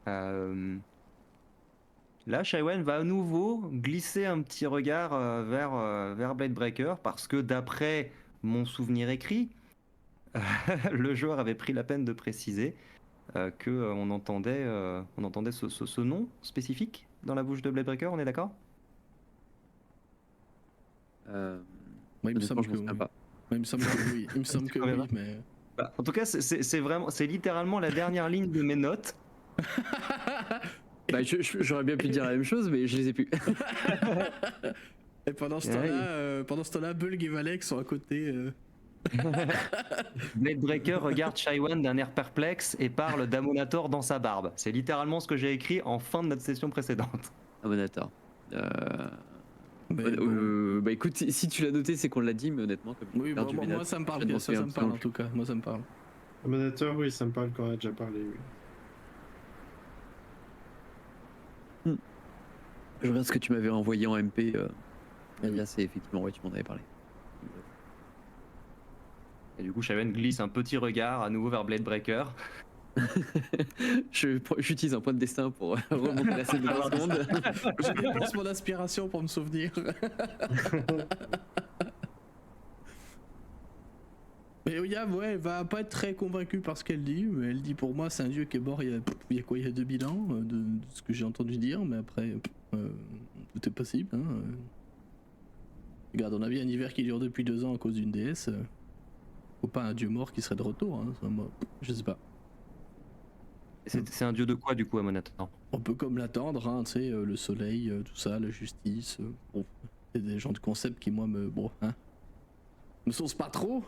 Euh, Là, Shaiwen va à nouveau glisser un petit regard vers Blade Breaker parce que d'après mon souvenir écrit, le joueur avait pris la peine de préciser que on entendait ce nom spécifique dans la bouche de Blade Breaker, on est d'accord? Euh, Moi, il me Honnêtement, semble je que m'en souviens oui. pas. Moi, il me semble que oui. Il me semble que oui, mais. Bah, en tout cas, c'est littéralement la dernière ligne de mes notes. Bah, j'aurais bien pu te dire la même chose, mais je les ai plus. Et pendant ce temps-là, Bulg et Valek sont à côté. Blade Breaker regarde Shaiwan d'un air perplexe et parle d'Amonator dans sa barbe. C'est littéralement ce que j'ai écrit en fin de notre session précédente. Abonator. Mais bon. Bah écoute, si tu l'as noté, c'est qu'on l'a dit, mais honnêtement, comme Oui, bon, moi ça me parle, ça me parle en tout cas. Moi ça me parle. Abonator, oui, ça me parle quand on a déjà parlé, oui. Je regarde ce que tu m'avais envoyé en MP. Et là, c'est effectivement, ouais, tu m'en avais parlé. Et du coup, Shaiwan glisse un petit regard à nouveau vers Blade Breaker. J'utilise un point de destin pour remonter la scène de 20 secondes. Je dépense mon inspiration pour me souvenir. Mais Oyam, ouais, elle va pas être très convaincue par ce qu'elle dit, mais elle dit pour moi c'est un dieu qui est mort il y a quoi, il y a 2000 ans, de ce que j'ai entendu dire, mais après, tout est possible. Hein. Regarde, on a vu un hiver qui dure depuis 2 ans à cause d'une déesse. Faut pas un dieu mort qui serait de retour, hein. Moi, je sais pas. C'est un dieu de quoi du coup, Amonator? On peut comme l'attendre, hein, tu sais, le soleil, tout ça, la justice. Bon, c'est des genres de concepts qui moi me saucent pas trop.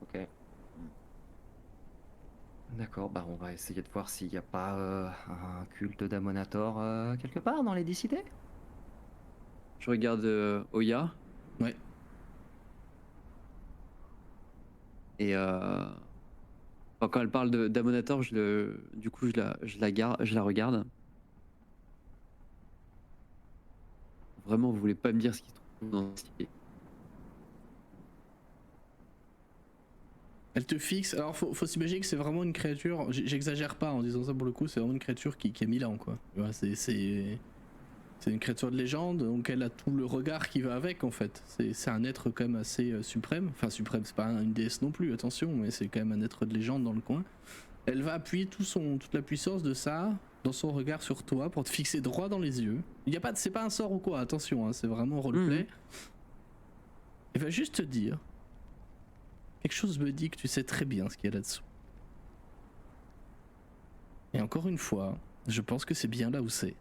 Ok. D'accord, bah on va essayer de voir s'il n'y a pas un culte d'Amonator quelque part dans les 10 cités. Je regarde Oya. Ouais. Et quand elle parle d'Amonator, du coup, je la regarde. Vraiment, vous voulez pas me dire ce qui se trouve dans cette cité? Elle te fixe, alors faut s'imaginer que c'est vraiment une créature, j'exagère pas en disant ça pour le coup, c'est vraiment une créature qui a 1000 ans quoi. Ouais, c'est une créature de légende, donc elle a tout le regard qui va avec en fait. C'est un être quand même assez suprême, enfin suprême, c'est pas une déesse non plus, attention, mais c'est quand même un être de légende dans le coin. Elle va appuyer toute la puissance de ça dans son regard sur toi pour te fixer droit dans les yeux. C'est pas un sort ou quoi, attention, hein, c'est vraiment roleplay. Elle va juste te dire. Quelque chose me dit que tu sais très bien ce qu'il y a là-dessous. Et encore une fois, je pense que c'est bien là où c'est.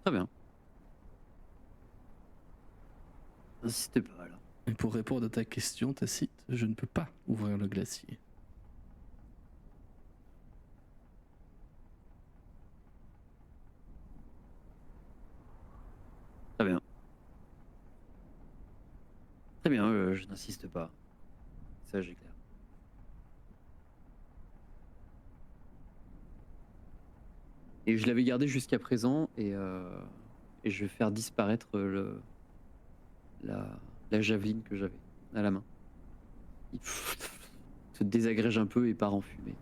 Très bien. N'insistez pas là. Et pour répondre à ta question, Tacite, je ne peux pas ouvrir le glacier. Très bien. Très bien, je n'insiste pas. Ça, j'ai clair. Et je l'avais gardé jusqu'à présent et je vais faire disparaître la javeline que j'avais à la main. Il se désagrège un peu et part en fumée.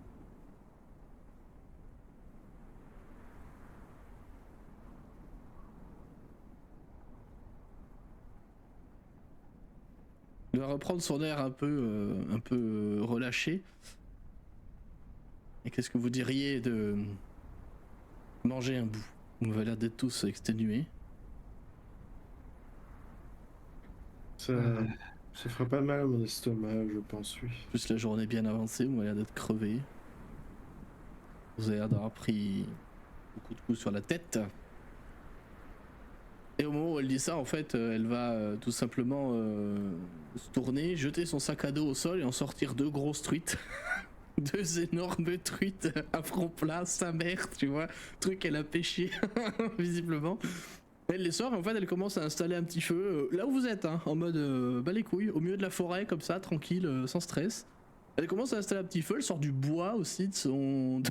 Il va reprendre son air un peu relâché. Et qu'est-ce que vous diriez de manger un bout? On va l'air d'être tous exténués. Ça fera pas mal à mon estomac, je pense, oui. Plus la journée bien avancée, on va l'air d'être crevés. Vous avez l'air d'avoir pris beaucoup de coups sur la tête. Et au moment où elle dit ça, en fait, elle va tout simplement se tourner, jeter son sac à dos au sol et en sortir 2 grosses truites. 2 énormes truites à front plat, sa mère, tu vois. Truc qu'elle a pêché, visiblement. Elle les sort et en fait elle commence à installer un petit feu là où vous êtes, hein, en mode bah les couilles, au milieu de la forêt comme ça, tranquille, sans stress. Elle commence à installer un petit feu, elle sort du bois aussi de son,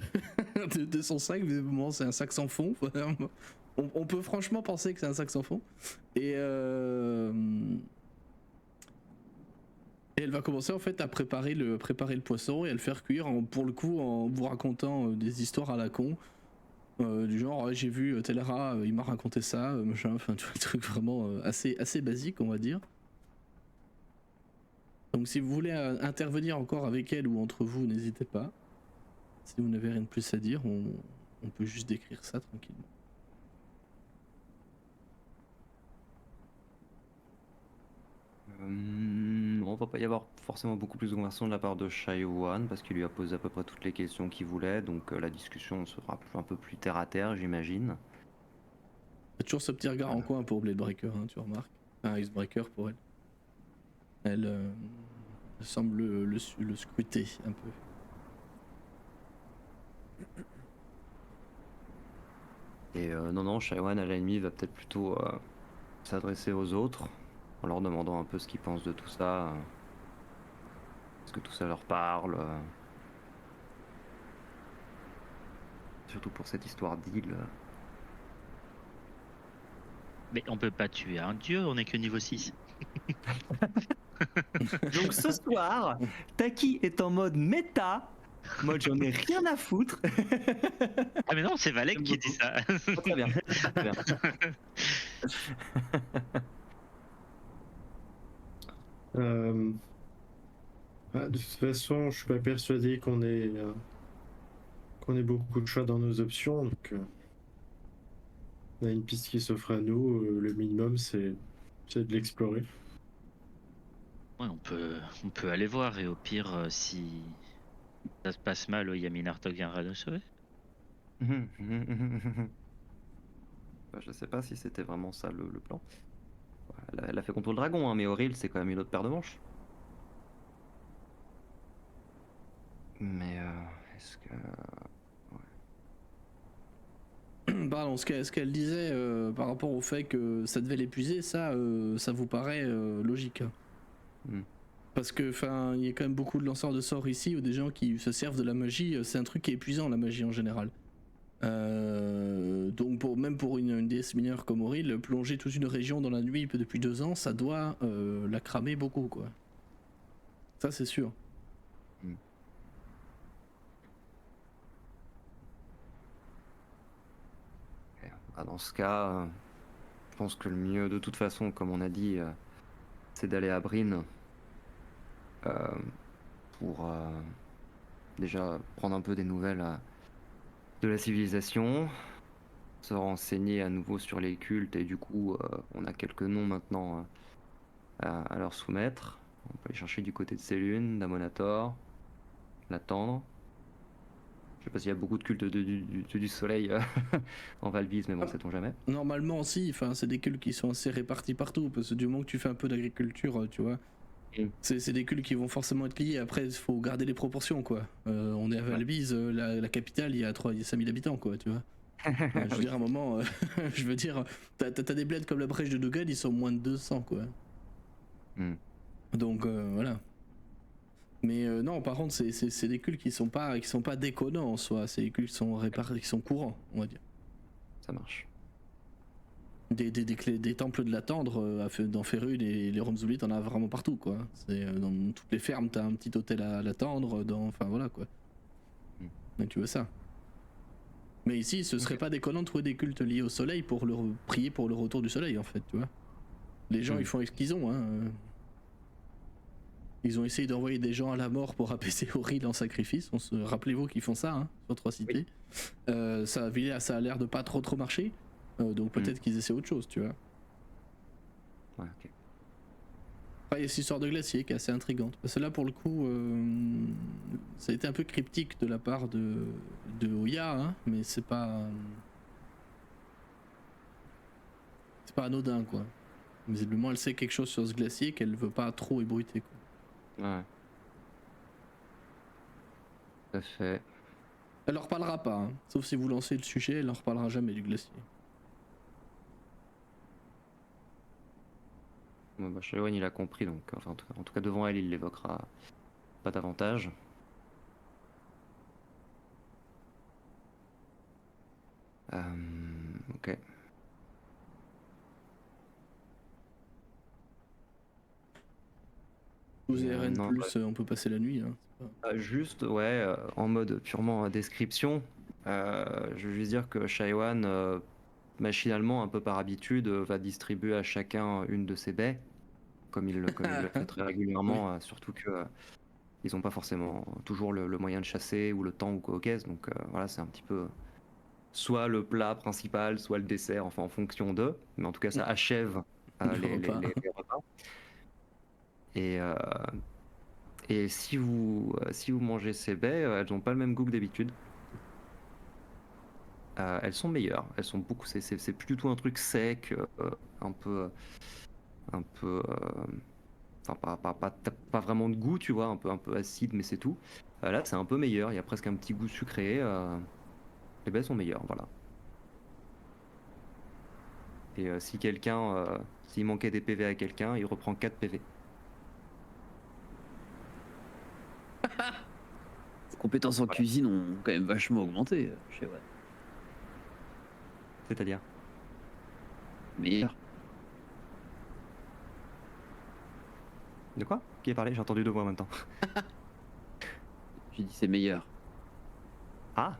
de son sac, visiblement c'est un sac sans fond. On peut franchement penser que c'est un sac sans fond. Et Et elle va commencer en fait à préparer le poisson et à le faire cuire pour le coup en vous racontant des histoires à la con. Du genre ouais, j'ai vu tel rat, il m'a raconté ça, machin, enfin tu vois, un truc vraiment assez basique on va dire. Donc si vous voulez intervenir encore avec elle ou entre vous, n'hésitez pas. Si vous n'avez rien de plus à dire, on peut juste décrire ça tranquillement. On va pas y avoir forcément beaucoup plus de conversation de la part de Shaiwan parce qu'il lui a posé à peu près toutes les questions qu'il voulait, donc la discussion sera un peu plus terre à terre, j'imagine. Il y a toujours ce petit regard en coin pour Blade Breaker, hein, tu remarques. Un Icebreaker pour elle. Elle semble le scruter un peu. Et non, Shaiwan à la limite va peut-être plutôt s'adresser aux autres en leur demandant un peu ce qu'ils pensent de tout ça. Est-ce que tout ça leur parle surtout pour cette histoire d'île. Mais on peut pas tuer un dieu, on est que niveau 6. Donc ce soir, Taki est en mode méta. Mode j'en ai rien à foutre. Ah mais non, c'est Valek qui dit ça. Oh, très bien. Très bien. De toute façon, je suis pas persuadé qu'on ait beaucoup de choix dans nos options. Donc, on a une piste qui s'offre à nous. Le minimum, c'est de l'explorer. Ouais, on peut aller voir et au pire, si ça se passe mal, Yamin Artok viendra nous sauver. Bah, je sais pas si c'était vraiment ça le plan. Elle a fait contre le dragon, hein, mais Auril c'est quand même une autre paire de manches. Mais est-ce que... Pardon, ce qu'elle disait par rapport au fait que ça devait l'épuiser, ça vous paraît logique. Hein. Parce que, enfin, il y a quand même beaucoup de lanceurs de sorts ici ou des gens qui se servent de la magie. C'est un truc qui est épuisant, la magie en général. Donc, même pour une déesse mineure comme Auril, plonger toute une région dans la nuit depuis 2 ans, ça doit la cramer beaucoup, quoi. Ça, c'est sûr. Dans ce cas, je pense que le mieux, de toute façon, comme on a dit, c'est d'aller à Bryn pour déjà prendre un peu des nouvelles de la civilisation, se renseigner à nouveau sur les cultes, et du coup, on a quelques noms maintenant à leur soumettre. On peut aller chercher du côté de Sélune, d'Amonator, l'attendre. Je sais pas s'il y a beaucoup de cultes du soleil en Valbise, mais bon, sait-on jamais. Normalement, si, enfin, c'est des cultes qui sont assez répartis partout, parce que du moment que tu fais un peu d'agriculture, tu vois, c'est des cultes qui vont forcément être liés. Après, il faut garder les proportions, quoi. On est à Valbise, la capitale, il y a 5000 habitants, quoi, tu vois. Je veux dire, à un moment, je veux dire, t'as des bleds comme la brèche de Dougal, ils sont moins de 200, quoi. Donc, voilà. Mais non, par contre, c'est des cultes qui sont pas déconnants en soi. C'est des cultes qui sont qui sont courants, on va dire. Ça marche. Des temples de la tendre dans Férune et les Romzoulis, t'en as vraiment partout, quoi. Dans toutes les fermes, t'as un petit hôtel à la tendre, enfin voilà, quoi. Donc tu veux ça. Mais ici, ce serait pas déconnant de trouver des cultes liés au soleil pour prier pour le retour du soleil, en fait, tu vois. Les gens, ils font ce qu'ils ont, hein. Ils ont essayé d'envoyer des gens à la mort pour apaiser Auril en sacrifice. Rappelez-vous qu'ils font ça, hein, sur 3 cités. Oui. Ça a l'air de pas trop marcher. Donc peut-être qu'ils essaient autre chose, tu vois. Ouais, ok. Il y a cette histoire de glacier qui est assez intrigante. Parce que là, pour le coup, ça a été un peu cryptique de la part de Oya, hein, mais c'est pas anodin, quoi. Visiblement, elle sait quelque chose sur ce glacier qu'elle veut pas trop ébruiter, quoi. Ouais. Tout à fait. Elle leur parlera pas, hein. Sauf si vous lancez le sujet, elle leur parlera jamais du glacier. Bon, bah, Shaiwan, il a compris, donc enfin, en tout cas devant elle, il l'évoquera pas davantage. Ok. Vous RN+, non, on peut passer la nuit. Hein. Juste, ouais, en mode purement description, je veux juste dire que Shaiwan, machinalement, un peu par habitude, va distribuer à chacun une de ses baies, comme il le fait très régulièrement, surtout que ils n'ont pas forcément toujours le moyen de chasser ou le temps ou quoi aux caisses, donc voilà, c'est un petit peu soit le plat principal, soit le dessert, enfin en fonction d'eux, mais en tout cas ça achève Le les repas. repas. Et, euh, et si vous mangez ces baies, elles n'ont pas le même goût que d'habitude. Elles sont meilleures, elles sont beaucoup. C'est plus du tout un truc sec, un peu, un peu, enfin pas vraiment de goût, tu vois, un peu acide, mais c'est tout. Là, c'est un peu meilleur. Il y a presque un petit goût sucré. Les baies sont meilleures, voilà. Et si quelqu'un, s'il manquait des PV à quelqu'un, il reprend 4 PV. Les compétences en Voilà. cuisine ont quand même vachement augmenté chez Watt. C'est-à-dire? Meilleur. De quoi? Qui a parlé? J'ai entendu deux voix en même temps. J'ai dit c'est meilleur. Ah!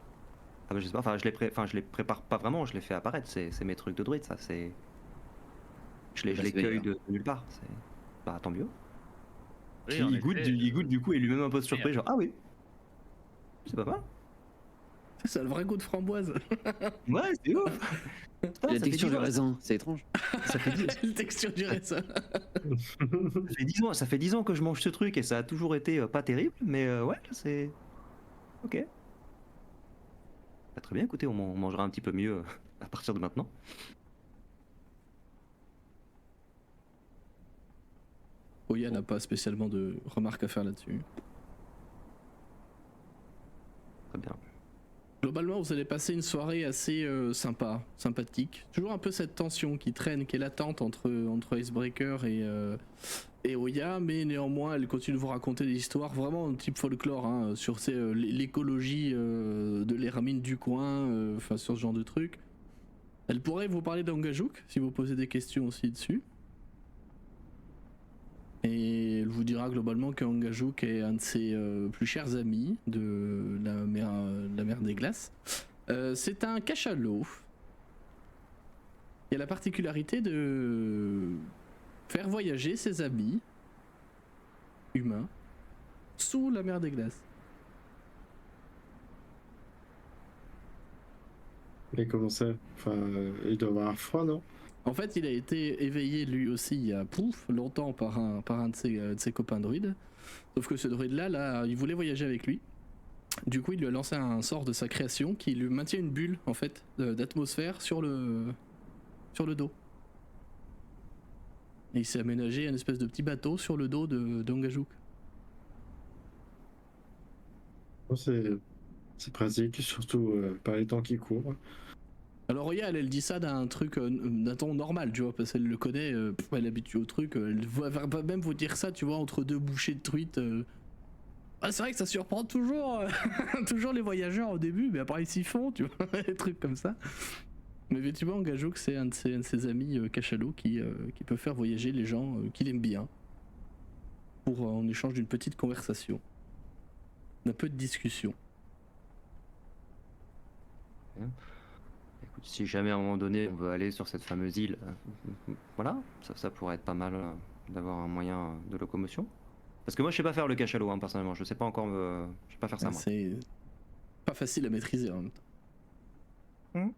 Ah bah, je sais pas, enfin je les prépare pas vraiment, je les fais apparaître, c'est mes trucs de druide, ça, c'est... Je Déjà, les c'est cueille meilleur. de nulle part, bah tant mieux. Oui, en Il goûte, effet, il goûte du coup et lui-même un peu surpris, genre ah oui, c'est pas mal. C'est le vrai goût de framboise. Ouais, c'est ouf. Putain, La ça fait texture 10 du ans, raisin, c'est étrange. ça fait 10, La texture du raisin. ça fait 10 ans que je mange ce truc et ça a toujours été pas terrible, mais ouais, c'est... Ok. Bah, très bien, écoutez, on mangera un petit peu mieux à partir de maintenant. Oya n'a pas spécialement de remarques à faire là-dessus. Très bien. Globalement, vous allez passer une soirée assez sympathique. Toujours un peu cette tension qui traîne, qui est latente entre Icebreaker et Oya, mais néanmoins, elle continue de vous raconter des histoires vraiment type folklore, hein, sur l'écologie de l'hermine du coin, enfin sur ce genre de trucs. Elle pourrait vous parler d'Angajouk, si vous posez des questions aussi dessus. Et elle vous dira globalement qu'Angajouk est un de ses plus chers amis de la mer des glaces. C'est un cachalot qui a la particularité de faire voyager ses amis humains sous la mer des glaces. Mais comment ça? Enfin, il doit avoir froid, non? En fait, il a été éveillé lui aussi il y a longtemps par un de ses copains druides. Sauf que ce druide-là, il voulait voyager avec lui. Du coup, il lui a lancé un sort de sa création qui lui maintient une bulle en fait d'atmosphère sur le dos. Et il s'est aménagé un espèce de petit bateau sur le dos d'Angajouk. Bon, c'est pratique, surtout par les temps qui courent. Alors Roya, elle dit ça d'un ton normal, tu vois, parce qu'elle le connaît, elle est habituée au truc, elle va même vous dire ça, tu vois, entre deux bouchées de truite. Ah, c'est vrai que ça surprend toujours, toujours les voyageurs au début, mais après ils s'y font, tu vois, des trucs comme ça. Mais effectivement, Angajouk, c'est un de ses amis cachalots qui peut faire voyager les gens qu'il aime bien, pour en échange d'une petite conversation, d'un peu de discussion. Écoute, si jamais à un moment donné on veut aller sur cette fameuse île, voilà, ça pourrait être pas mal d'avoir un moyen de locomotion. Parce que moi je sais pas faire le cachalot, hein, personnellement, je sais pas encore je sais pas faire ça moi. C'est pas facile à maîtriser en même temps.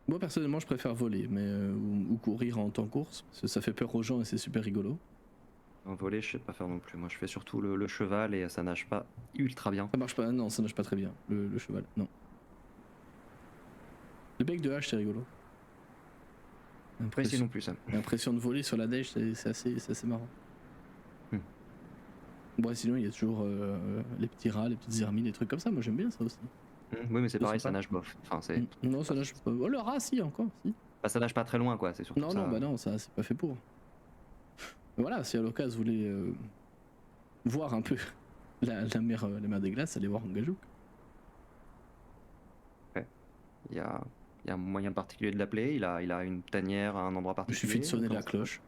Moi personnellement je préfère voler mais ou courir en temps course parce que ça fait peur aux gens et c'est super rigolo. En voler je sais pas faire non plus, moi je fais surtout le cheval et ça nage pas ultra bien. Ça marche pas, non ça nage pas très bien le cheval, non. Le bec de hache c'est rigolo. Après c'est non plus ça. L'impression de voler sur la neige c'est assez marrant. Bon sinon il y a toujours les petits rats, les petites hermines, des trucs comme ça, moi j'aime bien ça aussi. Oui mais c'est pareil, sympa. ça nage bof. Enfin, Non ça nage pas. Oh le rat si encore, si. Bah, ça nage pas très loin quoi, c'est surtout Non ça. non bah non ça c'est pas fait pour. Voilà, si à l'occasion vous voulez voir un peu la mer des glaces, allez voir Angajouk. Il y a un moyen particulier de l'appeler, il a une tanière à un endroit Il particulier. suffit de sonner comment la ça cloche.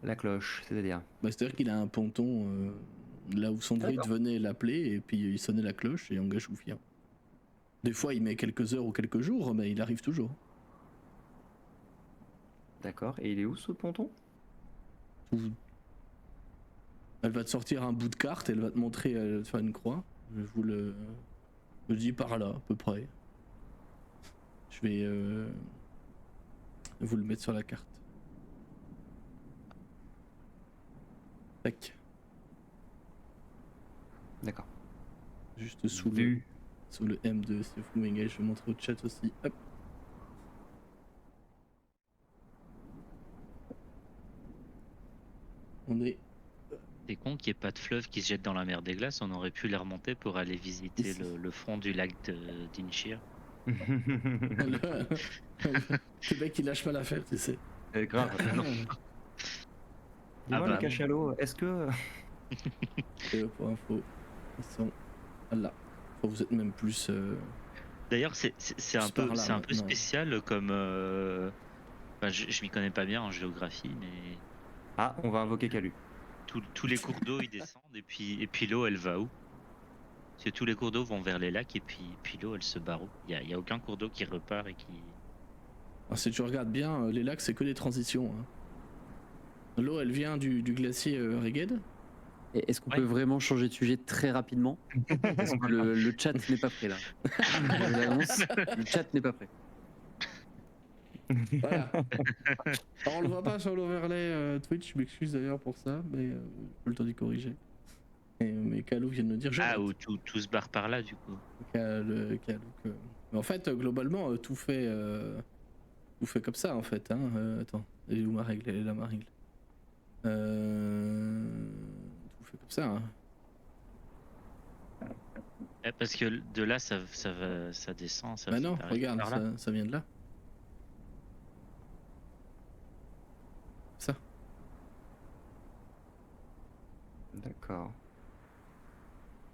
La cloche, c'est-à-dire. Bah, c'est-à-dire qu'il a un ponton là où son druide D'accord. venait l'appeler et puis il sonnait la cloche et engage Oufia. Des fois il met quelques heures ou quelques jours, mais il arrive toujours. D'accord. Et il est où ce ponton? Elle va te sortir un bout de carte, elle va te montrer, elle va te faire une croix. Je dis par là, à peu près. Je vais vous le mettre sur la carte. Tac. D'accord. Juste sous Vu. le M2, c'est vous m'engagez, je vais montrer au chat aussi. Hop. On est. C'est con qu'il n'y ait pas de fleuve qui se jette dans la mer des glaces. On aurait pu les remonter pour aller visiter Ici. le fond du lac d'Inchir. Le mec il lâche pas l'affaire, tu sais. Grave. Non. Dis-moi, bah, le cachalot, est-ce que. Pour info, ils sont là. Enfin, vous êtes même plus. D'ailleurs, c'est un C'est par peu, là, c'est un peu maintenant. spécial comme. Enfin, je m'y connais pas bien en géographie, mais Ah, on va invoquer Calu. tous les cours d'eau ils descendent et puis l'eau elle va où? Parce que tous les cours d'eau vont vers les lacs et puis l'eau elle se barre où? Il y a aucun cours d'eau qui repart et qui. Alors, si tu regardes bien, les lacs c'est que des transitions. Hein. L'eau elle vient du glacier Reged. Et est-ce qu'on Ouais. peut vraiment changer de sujet très rapidement? Parce que le chat n'est pas prêt là. Je l'annonce, le chat n'est pas prêt. Voilà. Alors, on le voit pas sur l'overlay Twitch, je m'excuse d'ailleurs pour ça, mais j'ai pas le temps d'y corriger. Mais Kalou vient de nous dire Ah, où tout se barre par là du coup. Kalou que... Mais en fait, globalement, tout fait comme ça en fait. Hein. Attends, elle est où ma règle? Elle est là ma règle. Tout fait comme ça. Hein. Parce que de là ça descend, ça Bah va non, arriver regarde, par là. ça vient de là. Ça. D'accord.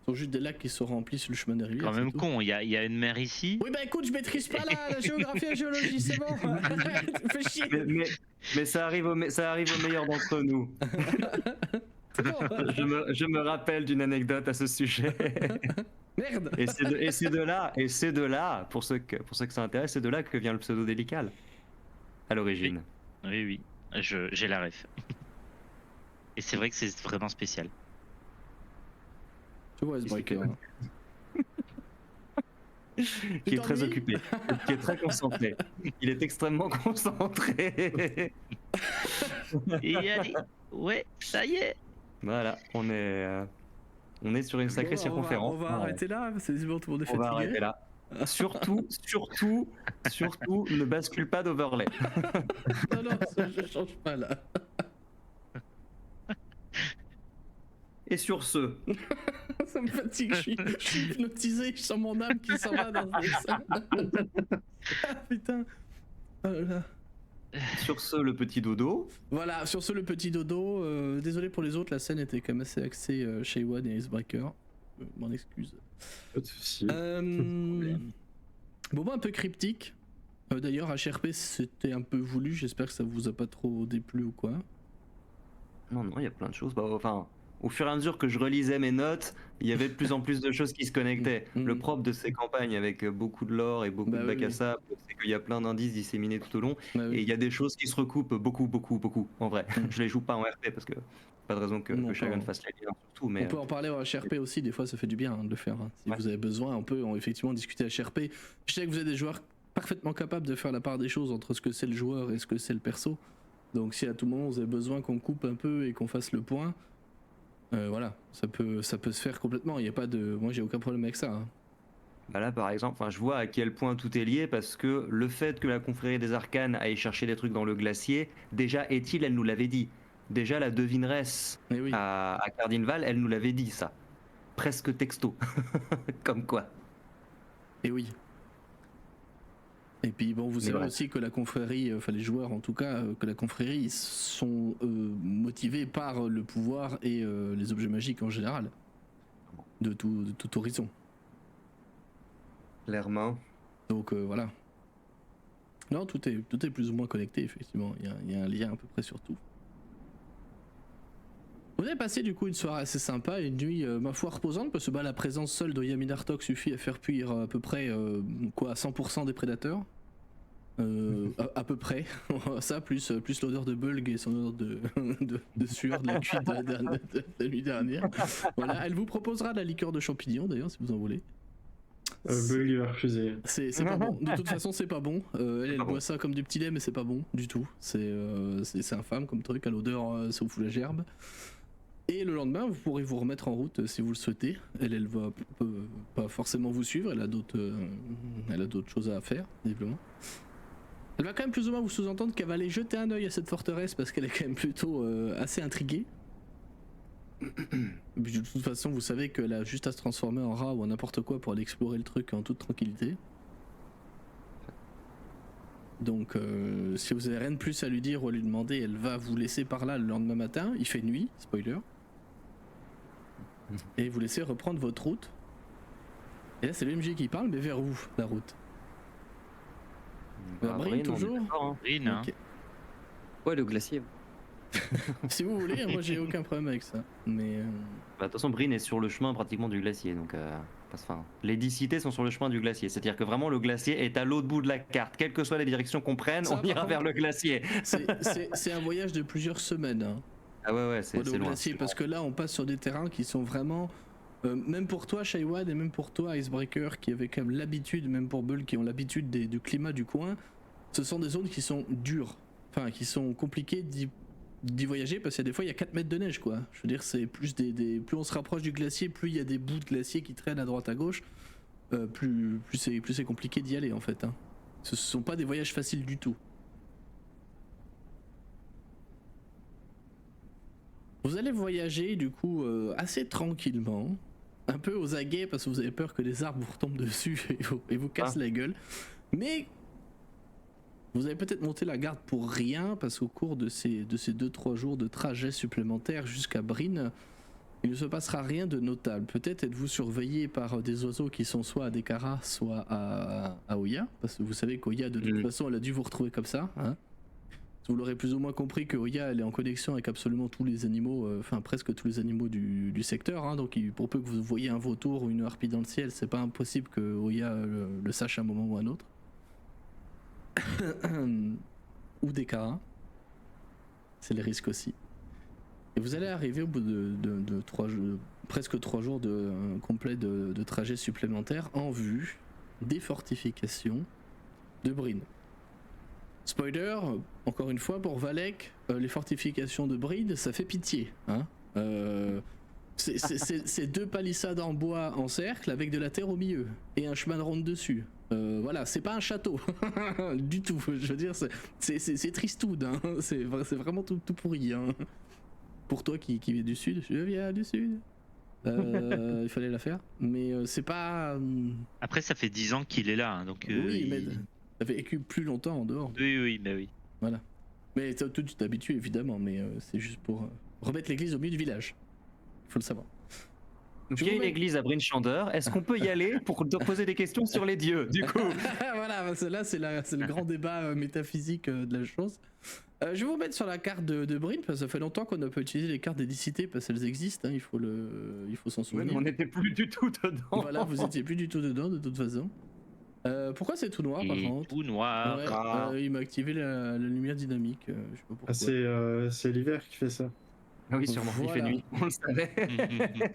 Ce sont juste des lacs qui se remplissent sur le chemin des rivières. Quand même c'est tout. con, il y a une mer ici. Oui bah écoute, je maîtrise pas la géographie et la géologie, c'est bon. Fais chier. Mais ça arrive au meilleur d'entre nous. C'est bon. Je me rappelle d'une anecdote à ce sujet. Merde. Et c'est de là, pour ceux que ça intéresse, c'est de là que vient le pseudo délical. À l'origine. Oui, j'ai la ref. Et c'est vrai que c'est vraiment spécial. Tu vois, Icebreaker. Hein. Qui est très occupé, qui est très concentré. Il est extrêmement concentré. Et allez, ouais, ça y est. Voilà, on est sur une sacrée Bon, circonférence. On va arrêter là, c'est bon, tout le monde est On va fatigué. arrêter là. Surtout, ne bascule pas d'overlay. Non, je change pas là. Et sur ce, Ça me fatigue, je suis hypnotisé, je sens mon âme qui s'en va dans ce dessin. Ah putain. Oh là là. sur ce, le petit dodo. Voilà, sur ce, le petit dodo. Désolé pour les autres, la scène était quand même assez axée chez One et Icebreaker. M'en excuse. Pas de soucis. Bon, bah, un peu cryptique. D'ailleurs, HRP, c'était un peu voulu. J'espère que ça vous a pas trop déplu ou quoi. Non, il y a plein de choses. Bah, enfin, au fur et à mesure que je relisais mes notes, il y avait de plus en plus de choses qui se connectaient. Le propre de ces campagnes avec beaucoup de lore et beaucoup Bah de bac oui, à oui. sable, c'est qu'il y a plein d'indices disséminés tout au long. Bah oui. Et il y a des choses qui se recoupent beaucoup, en vrai. Je les joue pas en RP parce que pas de raison que Non, Shagun pas. fasse les liens surtout. Mais On peut en parler en HRP aussi, des fois ça fait du bien de le faire. Hein. Si Ouais. vous avez besoin, on peut effectivement discuter HRP. Je sais que vous êtes des joueurs parfaitement capables de faire la part des choses entre ce que c'est le joueur et ce que c'est le perso. Donc si à tout moment vous avez besoin qu'on coupe un peu et qu'on fasse le point, voilà, ça peut se faire complètement. Il y a pas de, moi j'ai aucun problème avec ça. Hein. bah là, par exemple, je vois à quel point tout est lié parce que le fait que la confrérie des arcanes aille chercher des trucs dans le glacier, déjà, Ethel, elle nous l'avait dit. Déjà, la devineresse Mais oui. à Cardinval, elle nous l'avait dit, ça. Presque texto. Comme quoi. Et oui. Et puis bon, vous Mais savez bref. aussi que la confrérie, enfin les joueurs en tout cas, que la confrérie ils sont motivés par le pouvoir et les objets magiques en général. De tout horizon. Clairement. Donc voilà. Non, tout est plus ou moins connecté, effectivement. Il y a un lien à peu près sur tout. Vous avez passé du coup une soirée assez sympa, une nuit ma foi reposante, parce que la présence seule de Yamin Artok suffit à faire fuir à peu près 100% des prédateurs. À peu près. Ça, plus l'odeur de Bulg et son odeur de sueur de la cuite de la nuit dernière. Voilà, elle vous proposera de la liqueur de champignon d'ailleurs, si vous en voulez. Bull il va refuser. C'est pas bon. De toute façon, c'est pas bon. Elle boit ça comme du petit lait, mais c'est pas bon du tout. C'est infâme comme truc. À l'odeur, ça vous fout la gerbe. Et le lendemain, vous pourrez vous remettre en route si vous le souhaitez. Elle va pas forcément vous suivre. Elle a d'autres choses à faire, visiblement. Elle va quand même plus ou moins vous sous-entendre qu'elle va aller jeter un œil à cette forteresse parce qu'elle est quand même plutôt assez intriguée. De toute façon, vous savez qu'elle a juste à se transformer en rat ou en n'importe quoi pour aller explorer le truc en toute tranquillité. Donc, si vous avez rien de plus à lui dire ou à lui demander, elle va vous laisser par là le lendemain matin. Il fait nuit, spoiler. Et vous laissez reprendre votre route. Et là, c'est le MJ qui parle, mais vers où la route? Vers Bryn, toujours? Bryn, hein. Ok. Ouais, le glacier. Si vous voulez, moi j'ai aucun problème avec ça. Mais. Bah, de toute façon, Bryn est sur le chemin pratiquement du glacier, donc enfin, les 10 cités sont sur le chemin du glacier. C'est-à-dire que vraiment le glacier est à l'autre bout de la carte. Quelles que soient les directions qu'on prenne, Ça, on ira vers le glacier. C'est un voyage de plusieurs semaines. Hein. Ah ouais, c'est Au loin. glacier, parce que là on passe sur des terrains qui sont vraiment. Même pour toi, Shaiwan, et même pour toi, Icebreaker, qui avait quand même l'habitude, même pour Bull, qui ont l'habitude du climat du coin, ce sont des zones qui sont dures. Enfin, qui sont compliquées d'y voyager parce qu'il y a des fois il y a 4 mètres de neige quoi. Je veux dire c'est plus plus on se rapproche du glacier, plus il y a des bouts de glacier qui traînent à droite à gauche, plus c'est compliqué d'y aller en fait. Hein. Ce sont pas des voyages faciles du tout. Vous allez voyager du coup assez tranquillement, un peu aux aguets parce que vous avez peur que les arbres vous retombent dessus et vous cassent la gueule. Mais vous avez peut-être monté la garde pour rien parce qu'au cours de ces 2-3 jours de trajet supplémentaire jusqu'à Bryn, il ne se passera rien de notable. Peut-être êtes-vous surveillé par des oiseaux qui sont soit à Dekara, soit à Oya, parce que vous savez qu'Oya de toute façon elle a dû vous retrouver comme ça. Hein. Vous l'aurez plus ou moins compris que Oya elle est en connexion avec absolument tous les animaux, enfin presque tous les animaux du secteur. Hein. Donc pour peu que vous voyez un vautour ou une harpie dans le ciel, c'est pas impossible que Oya le sache à un moment ou à un autre. Ou des carats, c'est le risque aussi. Et vous allez arriver au bout de presque 3 jours complets de trajet supplémentaire en vue des fortifications de Bryn. Spoiler, encore une fois pour Valek, les fortifications de Bryn, ça fait pitié. Hein c'est 2 palissades en bois en cercle avec de la terre au milieu et un chemin de ronde dessus. Voilà, c'est pas un château du tout. Je veux dire, c'est tristoude. Hein. C'est vraiment tout pourri. Hein. Pour toi qui vient du sud, je viens du sud. Il fallait la faire, mais c'est pas. Après, ça fait 10 ans qu'il est là, hein, donc. Oui, mais ça fait vécu plus longtemps en dehors. Oui, bah oui. Voilà. Mais toi, tu t'es habitué évidemment, mais c'est juste pour remettre l'église au milieu du village. Il faut le savoir. Donc il y a une église à Bryn-Shander. Est-ce qu'on peut y aller pour te poser des questions sur les dieux, du coup? Voilà, là c'est le grand débat métaphysique de la chose. Je vais vous mettre sur la carte de Bryn parce que ça fait longtemps qu'on n'a pas utilisé les cartes des 10 cités parce qu'elles existent. Hein, il faut s'en souvenir. On n'était plus du tout dedans. Voilà, vous étiez plus du tout dedans de toute façon. Pourquoi c'est tout noir par contre? Tout noir. Ouais, il m'a activé la lumière dynamique. Je sais pas pourquoi. C'est l'hiver qui fait ça. Ah oui, sûrement, il fait nuit. On le savait.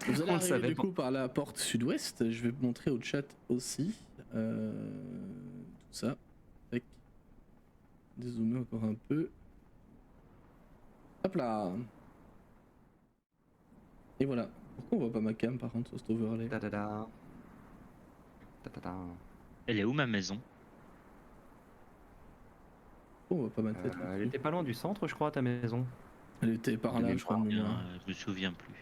Vous allez arriver du coup par la porte sud-ouest. Je vais vous montrer au chat aussi. Tout ça. Avec. Dézoomer encore un peu. Hop là. Et voilà. Pourquoi on voit pas ma cam par contre sur cet overlay? Elle est où ma maison? Pourquoi on voit pas ma tête? Elle était pas loin du centre, je crois, ta maison. Elle était par là, je crois. Je me souviens plus.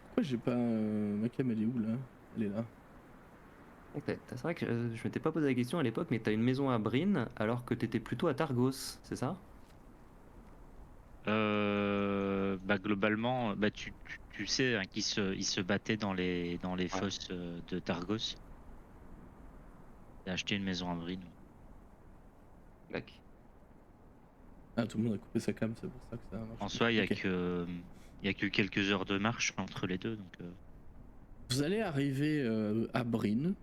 Pourquoi j'ai pas. Ma cam elle est où là? Elle est là. C'est vrai que je m'étais pas posé la question à l'époque, mais t'as une maison à Bryn alors que t'étais plutôt à Targos, c'est ça? Bah globalement, bah tu sais hein, il se battait dans les fosses de Targos. Il a acheté une maison à Bryn. D'accord. Ah, tout le monde a coupé sa cam, c'est pour ça que ça marche. En soi, il y a Ok. que quelques heures de marche entre les deux, donc Vous allez arriver à Bryn,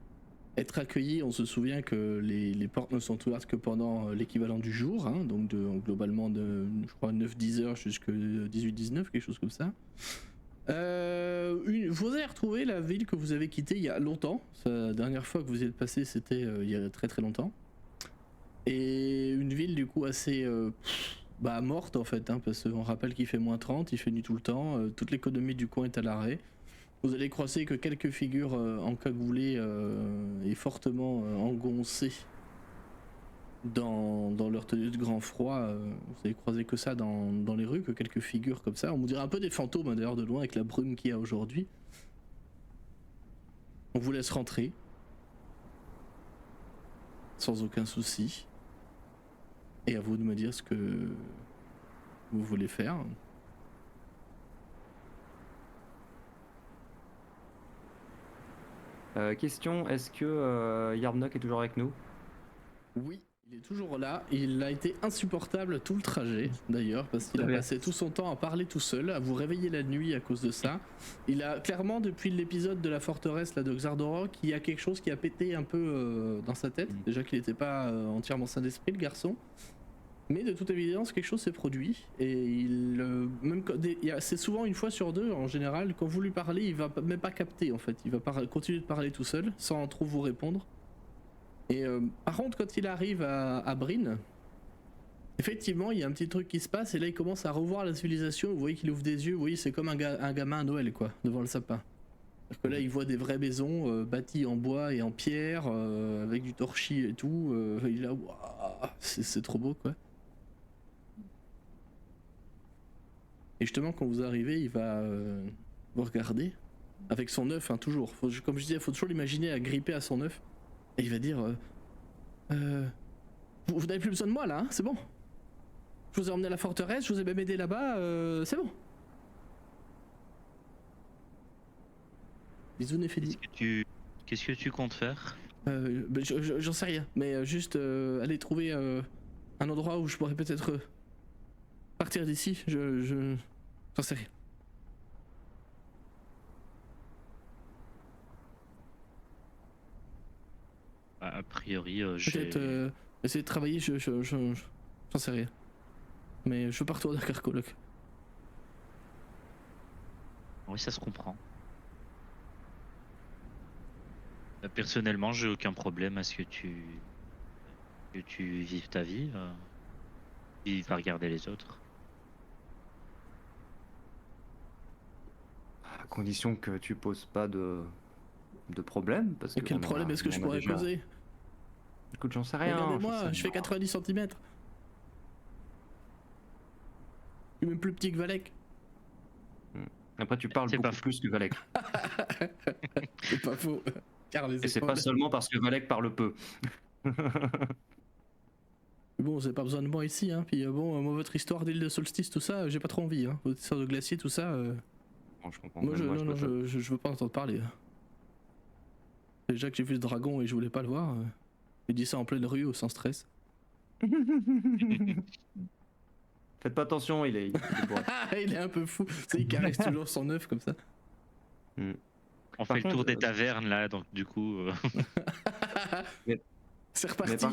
être accueilli. On se souvient que les portes ne sont ouvertes que pendant l'équivalent du jour, hein, donc globalement de, je crois, 9-10 heures jusqu'à 18-19, quelque chose comme ça. Vous avez retrouvé la ville que vous avez quittée il y a longtemps. La dernière fois que vous y êtes passé, c'était il y a très très longtemps. Et une ville du coup assez morte en fait, hein, parce qu'on rappelle qu'il fait -30, il fait nuit tout le temps, toute l'économie du coin est à l'arrêt. Vous allez croiser que quelques figures encagoulées et fortement engoncées dans leur tenue de grand froid. Vous allez croiser que ça dans les rues, que quelques figures comme ça. On dirait un peu des fantômes hein, d'ailleurs de loin avec la brume qu'il y a aujourd'hui. On vous laisse rentrer. Sans aucun souci. Et à vous de me dire ce que vous voulez faire. Question, est-ce que Yardnock est toujours avec nous? Oui, il est toujours là. Il a été insupportable tout le trajet, d'ailleurs, parce qu'il a Très bien. passé tout son temps à parler tout seul, à vous réveiller la nuit à cause de ça. Il a clairement, depuis l'épisode de la forteresse là, de Xardorok, il y a quelque chose qui a pété un peu dans sa tête. Déjà qu'il n'était pas entièrement sain d'esprit, le garçon. Mais de toute évidence, quelque chose s'est produit. Et c'est souvent une fois sur deux, en général, quand vous lui parlez, il va même pas capter, en fait. Il va continuer de parler tout seul, sans trop vous répondre. Et par contre, quand il arrive à Bryn, effectivement, il y a un petit truc qui se passe, et là, il commence à revoir la civilisation. Vous voyez qu'il ouvre des yeux, vous voyez, c'est comme un gamin à Noël, quoi, devant le sapin. Parce que là, il voit des vraies maisons bâties en bois et en pierre, avec du torchis et tout. Il est là, waouh, c'est trop beau, quoi. Et justement, quand vous arrivez, il va vous regarder avec son œuf, hein, toujours. Comme je disais, il faut toujours l'imaginer à gripper à son œuf. Et il va dire vous n'avez plus besoin de moi là, hein, c'est bon. Je vous ai emmené à la forteresse, je vous ai même aidé là-bas, c'est bon. Bisous Néphélie. qu'est-ce que tu comptes faire? J'en sais rien, mais juste aller trouver un endroit où je pourrais peut-être partir d'ici, j'en sais rien. A priori, Peut-être essayer de travailler, j'en sais rien. Mais je veux pas retourner à Carcoloc. oui, ça se comprend. Personnellement, j'ai aucun problème à ce que tu vives ta vie. Vive à regarder les autres. À condition que tu poses pas de problème. Parce Et que quel on en problème a- est-ce que on je en a pourrais déjà- causer? Écoute, j'en sais rien. Regardez-moi, je fais 90 cm. Je suis même plus petit que Valek. Après, tu parles C'est pas beaucoup faux. plus que Valek. C'est pas faux. Car les Et c'est pas épaules. seulement parce que Valek parle peu. Bon, vous avez pas besoin de moi ici, hein. Puis bon, moi, votre histoire d'île de solstice, tout ça, j'ai pas trop envie, hein. Votre histoire de glacier, tout ça. Bon, je comprends. Moi, Même moi, peux je veux pas entendre parler. Déjà que j'ai vu le dragon et je voulais pas le voir. J'ai dit ça en pleine rue, sans stress. pas- Faites pas attention, il est bourré. Ah, il est un peu fou. C'est il caresse toujours son œuf comme ça. On Par fait le tour contre, des tavernes là, donc du coup. C'est reparti.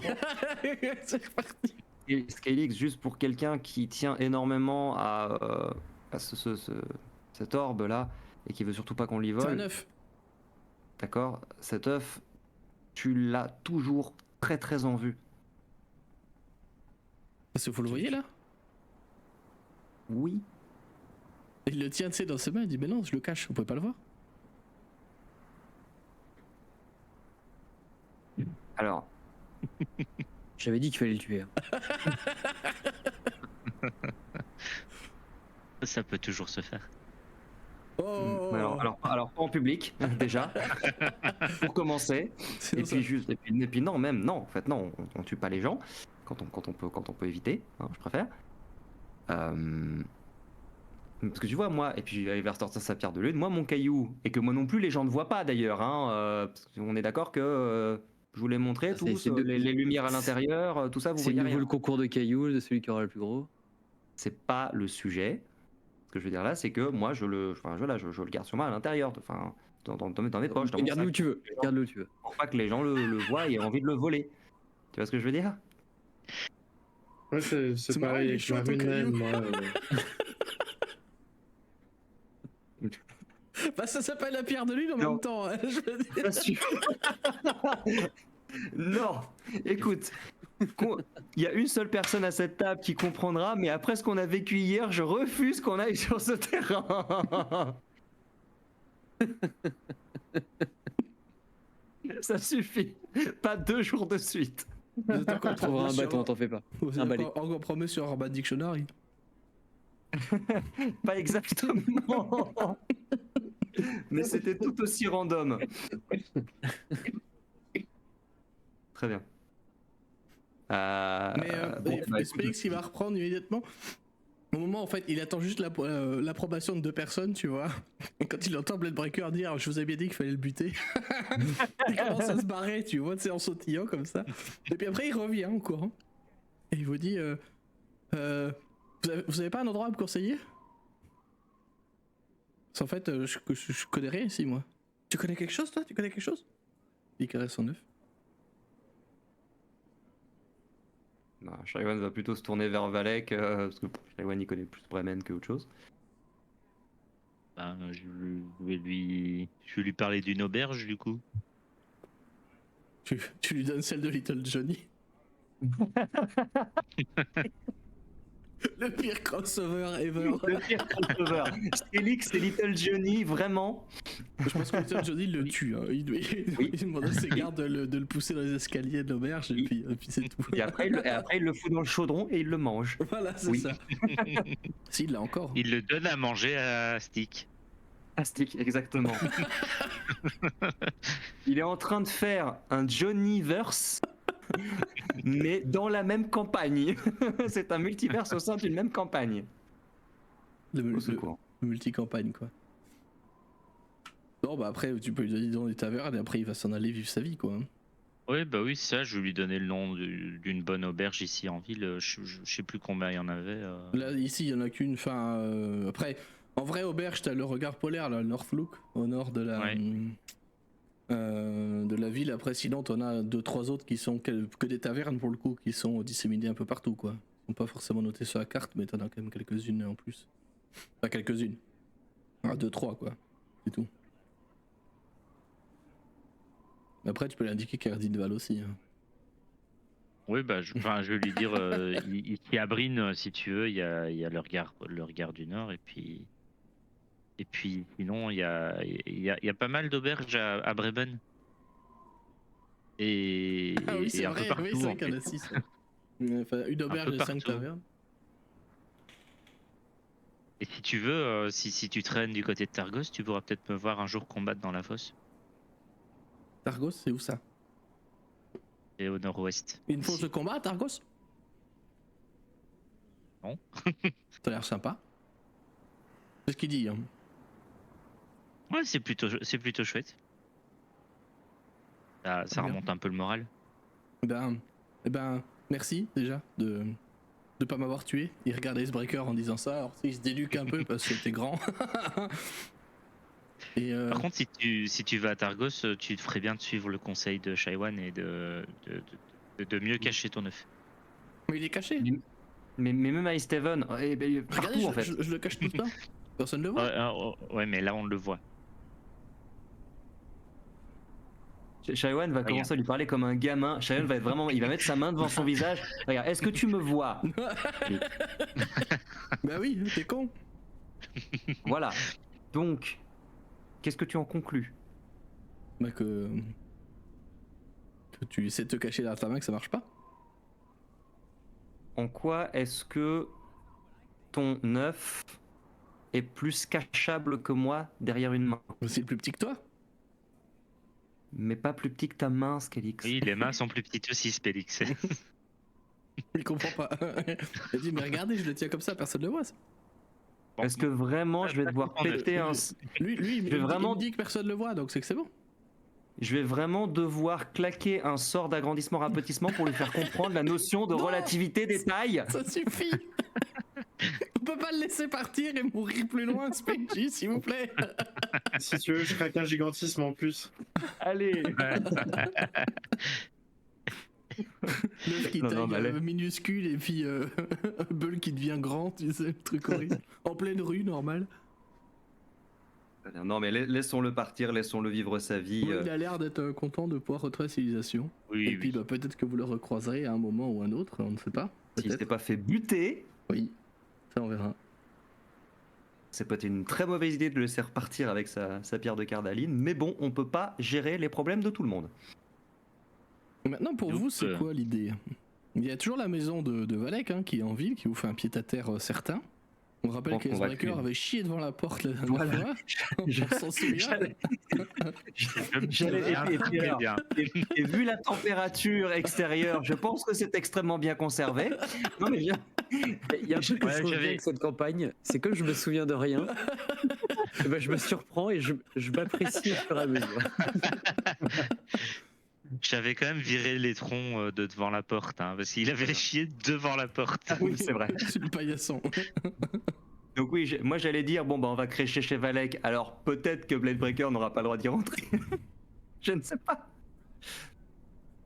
Mais C'est reparti. Et Skylix, juste pour quelqu'un qui tient énormément à cet orbe là et qui veut surtout pas qu'on lui C'est un vole, œuf. d'accord? Cet œuf, tu l'as toujours très très en vue. Parce que vous le voyez là? Oui. Il le tient, tu sais, dans ses mains. Il dit, mais non, je le cache, vous pouvez pas le voir. Alors, J'avais dit qu'il fallait le tuer. Ça peut toujours se faire. Oh. alors pas en public déjà, pour commencer. Sinon, Et puis non, même non, en fait non, on tue pas les gens quand on peut éviter, hein, je préfère. Parce que tu vois, moi, et puis il va ressortir sa pierre de lune, moi mon caillou, et que moi non plus les gens ne voient pas d'ailleurs, hein, parce qu'on est d'accord que Je vous l'ai montré, Ah, c'est- tous, c'est de- les lumières à l'intérieur, tout ça, vous C'est voyez nouveau rien. le concours de cailloux, de celui qui aura le plus gros. C'est pas le sujet. Ce que je veux dire là, c'est que moi, je le garde sur moi à l'intérieur, enfin, dans mes poches, dans mon Garde-le où sac. tu veux. Garde-le où tu veux. Pour pas que les gens le voient et aient envie de le voler. Tu vois ce que je veux dire? Ouais, c'est C'est marrant, pareil il est avec chaud, ma ton rune naine, caillou. moi. Bah, ça s'appelle la pierre de lune en Non. même temps. Hein, je veux dire. Bien sûr. Non, écoute, il y a une seule personne à cette table qui comprendra, mais après ce qu'on a vécu hier, je refuse qu'on aille sur ce terrain. Ça suffit, pas 2 jours de suite. Vous êtes encore On trouvera un promu sur- bâton, t'en fais pas. Vous Un êtes balai. encore promu sur Urban Dictionary. Pas exactement. Mais c'était tout aussi random. Très bien. Mais Spélix, il va reprendre immédiatement. Au moment, en fait, il attend juste l'approbation de 2 personnes, tu vois. Et quand il entend Blade Breaker dire « Je vous ai bien dit qu'il fallait le buter », il commence à se barrer, tu vois, en sautillant comme ça. Et puis après, il revient en courant. Et il vous dit vous avez pas un endroit à me conseiller ?» Parce qu'en fait, je connais rien ici, moi. Tu connais quelque chose, toi? Tu connais quelque chose? Il caresse son œuf. Non, Shaiwan va plutôt se tourner vers Valek, parce que Shaiwan il connaît plus Bremen que autre chose. Ben, je vais lui parler d'une auberge du coup. Tu lui donnes celle de Little Johnny. Le pire crossover ever. Le pire crossover. Stélix et Little Johnny, vraiment. Je pense que Little Johnny le tue. Hein. Il demande à ses gardes de le pousser dans les escaliers de l'auberge et puis c'est tout. Et après, il le fout dans le chaudron et il le mange. Voilà, c'est Oui. ça. S'il l'a encore. Il le donne à manger à Stick. Astic, exactement. Il est en train de faire un Johnnyverse, mais dans la même campagne. C'est un multiverse au sein d'une même campagne. Le Au secours. multi-campagne, quoi. Non, bah après, tu peux lui donner dans les tavernes et après, il va s'en aller vivre sa vie, quoi. Oui, bah oui, ça, je vais lui donner le nom d'une bonne auberge ici en ville. Je sais plus combien il y en avait. Là, ici, il y en a qu'une. Enfin, après, en vrai, auberge, t'as le regard polaire, là, le Northlook, au nord de la. Ouais. De la ville. Après, sinon, t'en as 2-3 autres qui sont que des tavernes pour le coup, qui sont disséminées un peu partout, quoi. Ils sont pas forcément notés sur la carte, mais t'en as quand même quelques-unes en plus. Enfin, quelques-unes. 2-3, quoi. C'est tout. Après, tu peux lui indiquer Cardinval aussi. Hein. Oui, bah, je vais lui dire ici à Brine, si tu veux, il y a le regard du Nord, et puis sinon, il y a pas mal d'auberges à Bremen. Et, Ah oui, et c'est un peu vrai, partout. oui, c'est vrai en qu'il y en a fait. 6. Enfin, une auberge peu et 5 partout. tavernes. Et si tu veux, si tu traînes du côté de Targos, tu pourras peut-être me voir un jour combattre dans la fosse. Targos, c'est où ça? Et au nord-ouest. Une fosse Ici. de combat à Targos? Non. Ça a l'air sympa. C'est ce qu'il dit. Hein. Ouais, c'est plutôt chouette. Ça Bien. remonte un peu le moral. Eh ben, merci déjà de pas m'avoir tué. Il regarde Icebreaker en disant ça. Alors, il se déduque un peu parce que t'es grand. Et Par contre, si tu vas à Targos, tu te ferais bien de suivre le conseil de Shaiwan et de mieux cacher ton œuf. mais il est caché. Mais même à Steven, partout Regardez, en fait. je le cache tout le temps. Personne ne le voit. Ouais, mais là on le voit. Shaiwan va commencer à lui parler comme un gamin. Shaiwan va être vraiment, il va mettre sa main devant son visage. Regarde, est-ce que tu me vois? Bah oui, t'es con. Voilà. Donc, qu'est-ce que tu en conclus? Bah que tu essaies de te cacher derrière ta main que ça marche pas. En quoi est-ce que ton œuf est plus cachable que moi derrière une main? C'est plus petit que toi. Mais pas plus petit que ta main, Skélix. Oui, les mains sont plus petites aussi, Spélix. Il comprend pas. Il dit mais regardez, je le tiens comme ça, personne ne le voit. Ça. Est-ce que vraiment je vais devoir péter un... Lui, Je vais vraiment- il me dit que personne ne le voit, donc c'est que c'est bon. je vais vraiment devoir claquer un sort d'agrandissement-rapetissement pour lui faire comprendre la notion de Non. relativité des tailles. Ça suffit. On peut pas le laisser partir et mourir plus loin, Spenji, s'il vous plaît. Si tu veux, je craque un gigantisme en plus. Allez. L'œuf qui Non, taille non, mais allez. minuscule et puis Bull qui devient grand, tu sais, le truc horrible. En pleine rue, normal. Non, mais laissons-le partir, laissons-le vivre sa vie. Oui, il a l'air d'être content de pouvoir retrouver la civilisation. Oui, Et puis bah, peut-être que vous le recroiserez à un moment ou un autre, on ne sait pas. S'il Peut-être. s'était pas fait buter, Oui, ça on verra. c'est peut-être une très mauvaise idée de le laisser repartir avec sa pierre de Cardaline, mais bon, on peut pas gérer les problèmes de tout le monde. Maintenant, pour Donc, vous, c'est quoi l'idée? Il y a toujours la maison de Valek hein, qui est en ville, qui vous fait un pied-à-terre certain. On rappelle Bon, que on va Icebreaker tuer. avait chié devant la porte la dernière Voilà. fois. Je- On s'en souvient. J'allais- Bien, et puis alors, bien. et vu la température extérieure, je pense que c'est extrêmement bien conservé. Non mais bien. Il y a un truc que Ouais, je trouve bien j'avais- avec cette campagne, c'est comme je me souvian de rien, et ben je me surprends et je m'apprécie au fur et à mesure. J'avais quand même viré les troncs de devant la porte, hein, parce qu'il avait chié devant la porte. Oui, c'est vrai. C'est le paillasson. Donc oui, moi j'allais dire bon bah on va crécher chez Valek. Alors peut-être que Bladebreaker n'aura pas le droit d'y rentrer. Je ne sais pas.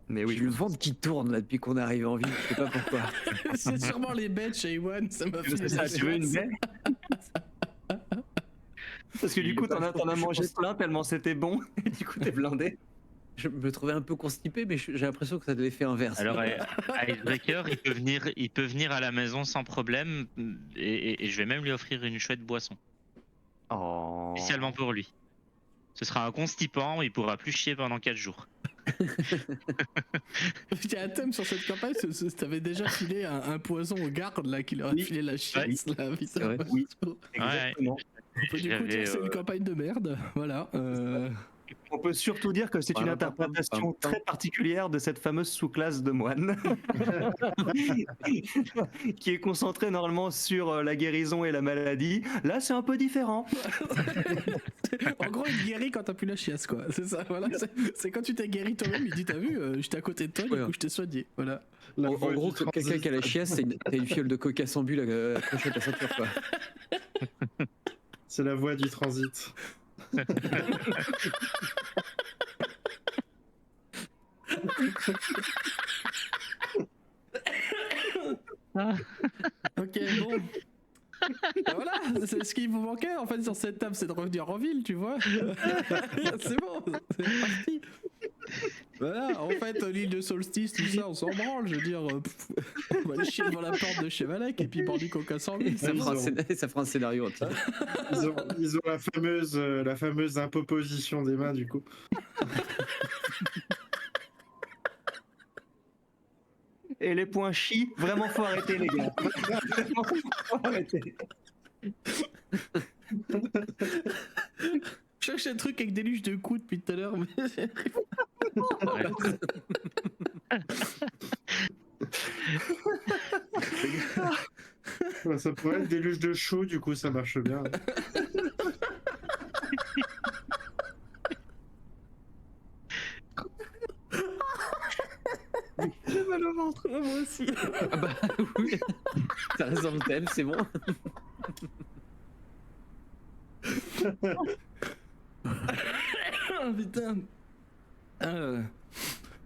Mais oui. J'ai le ventre qui tourne là depuis qu'on est arrivé en ville, je sais pas pourquoi. C'est sûrement les bêtes chez Ewan, ça m'a fait C'est ça, tu veux une baie Parce que du coup t'en as mangé plein tellement c'était bon et du coup t'es blindé. Je me trouvais un peu constipé, mais j'ai l'impression que ça devait faire inverse. Alors, Icebreaker, il peut venir à la maison sans problème, et je vais même lui offrir une chouette boisson, Oh. spécialement pour lui. Ce sera un constipant, il pourra plus chier pendant 4 jours. Il y a un thème sur cette campagne, t'avais déjà filé un poison aux gardes là qui leur a Oui. filé la chiasse là. C'est vrai. Oui. On Exactement. peut du coup dire que c'est une campagne de merde, voilà. On peut surtout dire que c'est une interprétation très particulière de cette fameuse sous-classe de moine qui est concentrée normalement sur la guérison et la maladie. Là, c'est un peu différent. En gros, il guérit quand t'as plus la chiasse, quoi. C'est ça, voilà. C'est quand tu t'es guéri toi-même, il dit t'as vu, j'étais à côté de toi, du Ouais. coup je t'ai soigné, voilà. La En voix gros, du quelqu'un qui a la chiasse, t'as une fiole de coca sans bulle accrochée à ta ceinture, quoi. C'est la voix du transit. Ok, bon. Ben voilà, c'est ce qui vous manquait en fait sur cette table, c'est de revenir en ville, tu vois. C'est bon, c'est parti. Voilà, en fait, l'île de Solstice, tout ça, on s'en branle, je veux dire. On va aller chier devant la porte de chez Valek et puis Bordy Coca sans lui. Ça fera un scénario entier. Ils ont la fameuse imposition des mains du coup. Et les points chi, vraiment faut arrêter les gars. Vraiment, faut arrêter. Je cherche un truc avec des luches de coups depuis tout à l'heure, mais Ouais, ça pourrait être des luches de chou, du coup ça marche bien. J'ai mal au ventre. moi aussi. Ah bah oui, ça reste dans le thème, c'est bon. Ah, putain.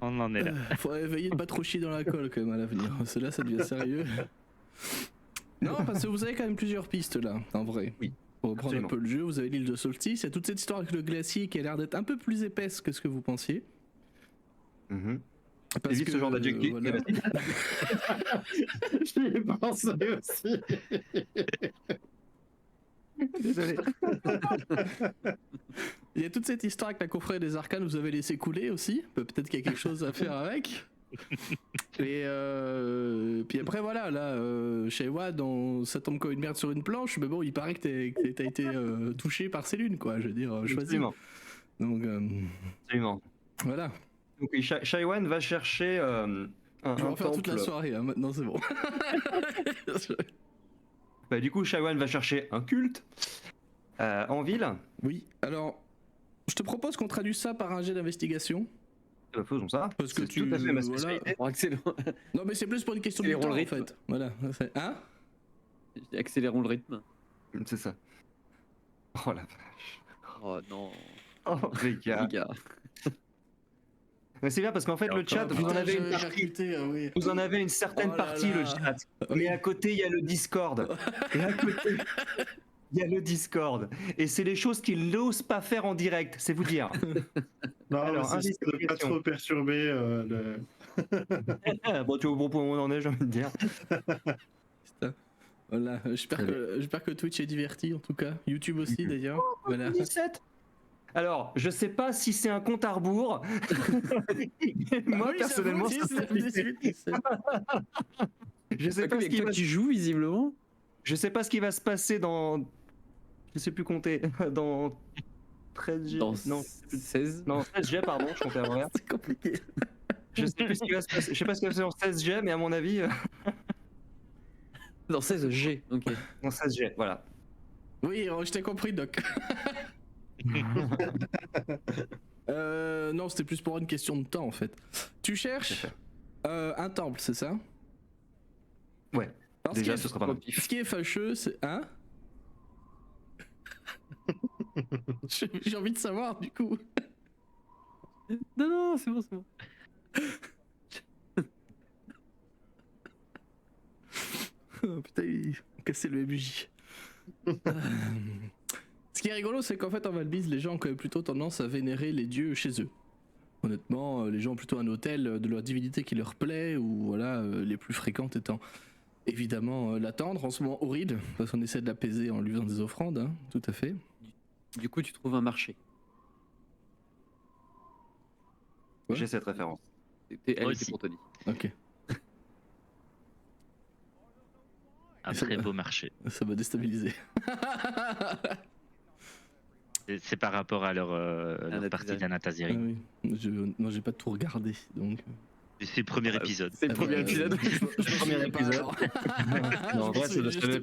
On en est là. Faut veiller de pas trop chier dans la colle quand même à l'avenir. Cela, ça devient sérieux. Non, parce que vous avez quand même plusieurs pistes là, en vrai. Oui, Pour reprendre absolument. un peu le jeu, vous avez l'île de Solstice, il y a toute cette histoire avec le glacier qui a l'air d'être un peu plus épaisse que ce que vous pensiez. Mhm. Parce Évite que, ce genre d'adjectif. voilà. J'y ai pensé aussi. Désolé. Il y a toute cette histoire avec la coffret des arcanes, vous avez laissé couler aussi. Peut-être qu'il y a quelque chose à faire avec. Et puis après voilà, là, chez Wad, ça tombe comme une merde sur une planche, mais bon, il paraît que t'as été touché par ces lunes, quoi. Je veux dire, choisi. Absolument. Donc Absolument. voilà. Donc oui, Shaiwan va chercher un Je vais en faire toute la temple. soirée, hein, maintenant c'est bon. Bah, du coup, Shaiwan va chercher un culte en ville. Oui, alors, Je te propose qu'on traduise ça par un jet d'investigation. Faisons ça. Parce que C'est tu. tout à fait ma voilà. spécialité. Bon, Non, mais c'est plus pour une question de Accélérons temps le en rythme. fait. Voilà. Hein? Accélérons le rythme. C'est ça. Oh la vache. Oh non. Oh les gars. Les gars. Mais c'est bien parce qu'en fait, Et le encore, chat, vous en Putain, avez une j'ai partie. percuté, oui. Vous en avez une certaine Oh là partie, le là. chat. Oui. Mais à côté, il y a le Discord. Et à côté, il y a le Discord. Et c'est les choses qu'il n'ose pas faire en direct, c'est vous dire. Non, Alors, mais c'est juste de pas investigation. trop perturber Bon, tu es au bon point où on en est, j'ai envie de dire. Putain. Voilà. J'espère que Twitch est diverti en tout cas. YouTube aussi d'ailleurs. Voilà. 17. Alors, je sais pas si c'est un compte à rebours. Moi, Oui, personnellement, j'avoue, ça 19, 18, 17. je sais Ah, pas mais ce qui toi va... qui joues visiblement. Je sais pas ce qui va se passer dans... Je sais plus compter. Dans 13G... Dans Non, 16. non 16G, pardon, je comptais à l'envers. C'est compliqué. Je sais plus ce qui va se passer. Je sais pas ce qui va se passer en 16G, mais à mon avis, Dans 16 G. Ok. en 16G, voilà. Oui, je t'ai compris, Doc. Non, c'était plus pour une question de temps en fait. Tu cherches un temple, c'est ça? Ouais. Alors, Déjà, ce ce sera pas mal. Ce qui est fâcheux, c'est. Hein? J'ai envie de savoir du coup. Non, non, c'est bon, c'est bon. Oh, putain, ils ont cassé le MJ. Ce qui est rigolo, c'est qu'en fait, en Valbise, les gens ont quand même plutôt tendance à vénérer les dieux chez eux. Honnêtement, les gens ont plutôt un hôtel de leur divinité qui leur plaît, ou voilà, les plus fréquentes étant évidemment l'attendre, en ce moment horrible, parce qu'on essaie de l'apaiser en lui faisant des offrandes, hein, tout à fait. Du coup, tu trouves un marché. Ouais. J'ai cette référence. Elle Moi était aussi. pour Tony. Ok, Un très beau marché. ça m'a déstabilisé. C'est par rapport à leur Anatazari. partie Ah d'Anatazari. oui. Non, j'ai pas tout regardé, donc. C'est le premier épisode. C'est le Ah premier bah, épisode. Premier épisode. Non, en vrai, c'est le seul-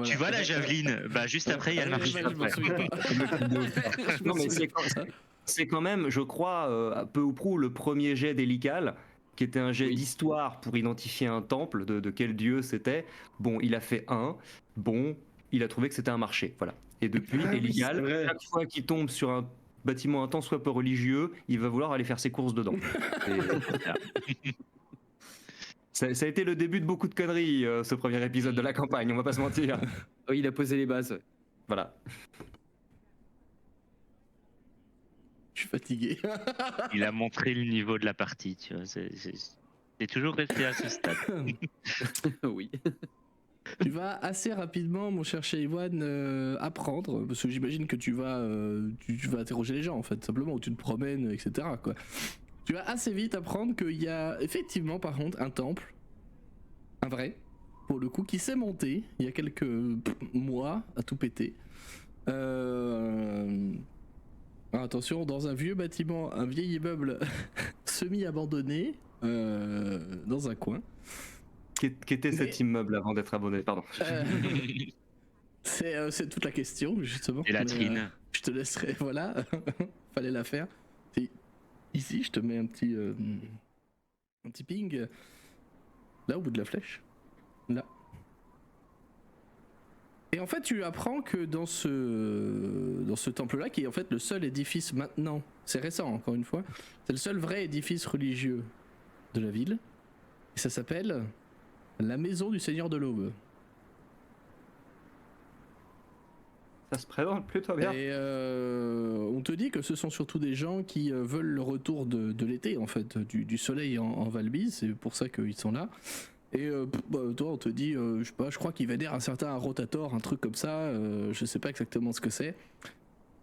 Tu vois la javeline, bah juste après il y a le marché. Je m'en souviens pas. Je Non, m'en mais souviens c'est quand même, je crois, peu ou prou, le premier jet d'Hélical, qui était un jet Oui. d'histoire pour identifier un temple, de quel dieu c'était. Bon, il a fait un. Bon, il a trouvé que c'était un marché. Voilà. Et depuis, Ah oui, Hélical, c'est vrai. chaque fois qu'il tombe sur un bâtiment un tant soit peu religieux, il va vouloir aller faire ses courses dedans. Et- ça a été le début de beaucoup de conneries, ce premier épisode de la campagne, on va pas se mentir. Oui, il a posé les bases. Ouais. Voilà. Je suis fatigué. Il a montré le niveau de la partie, tu vois. C'est toujours resté à ce stade. Oui. Tu vas assez rapidement, mon cher Shaywan, apprendre, parce que j'imagine que tu vas interroger les gens en fait, simplement, ou tu te promènes, etc. Quoi. Tu vas assez vite apprendre qu'il y a effectivement, par contre, un temple, un vrai, pour le coup, qui s'est monté il y a quelques mois, à tout péter. Attention, dans un vieux bâtiment, un vieil immeuble semi-abandonné, dans un coin. Qu'était cet immeuble avant d'être abonné? Pardon. C'est toute la question, justement. Et la Mais, trine. je te laisserai, voilà. Fallait la faire. Et ici, je te mets un petit ping. Là, au bout de la flèche. Là. Et en fait, tu apprends que dans ce temple-là, qui est en fait le seul édifice maintenant, c'est récent encore une fois, c'est le seul vrai édifice religieux de la ville. Et ça s'appelle la Maison du Seigneur de l'Aube. Ça se présente plutôt bien. Et on te dit que ce sont surtout des gens qui veulent le retour de l'été, en fait, du soleil en Valbise, c'est pour ça qu'ils sont là. Et toi, on te dit, je sais pas, je crois qu'il vénère un certain Rotator, un truc comme ça, je sais pas exactement ce que c'est.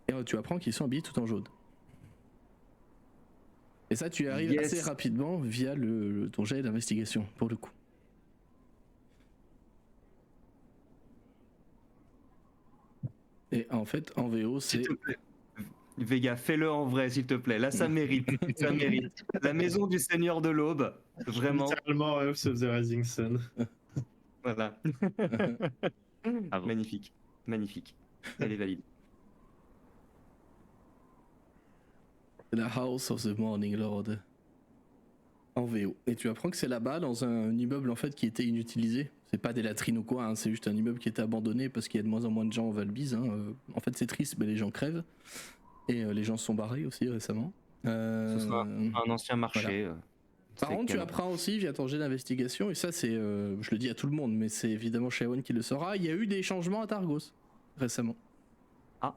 Et tu apprends qu'ils sont habillés tout en jaune. Et ça, tu y arrives Yes. assez rapidement via ton jet d'investigation, pour le coup. Et en fait, en VO, c'est... S'il te plaît. Vega, fais-le en vrai, s'il te plaît. Là, ça mérite. Ça mérite. La maison du Seigneur de l'Aube. Vraiment. Littéralement, House of the Rising Sun. Voilà. Bravo. Magnifique. Magnifique. Elle est valide. La House of the Morning Lord. En VO. Et tu apprends que c'est là-bas, dans un immeuble en fait qui était inutilisé. C'est pas des latrines ou quoi, hein, c'est juste un immeuble qui était abandonné parce qu'il y a de moins en moins de gens en Valbise. Hein. En fait, c'est triste, mais les gens crèvent. Et les gens se sont barrés aussi récemment. Ce sera un ancien marché. Par contre, tu apprends aussi via ton jet d'investigation, et ça, c'est. Je le dis à tout le monde, mais c'est évidemment Shawan qui le saura. Il y a eu des changements à Targos récemment. Ah.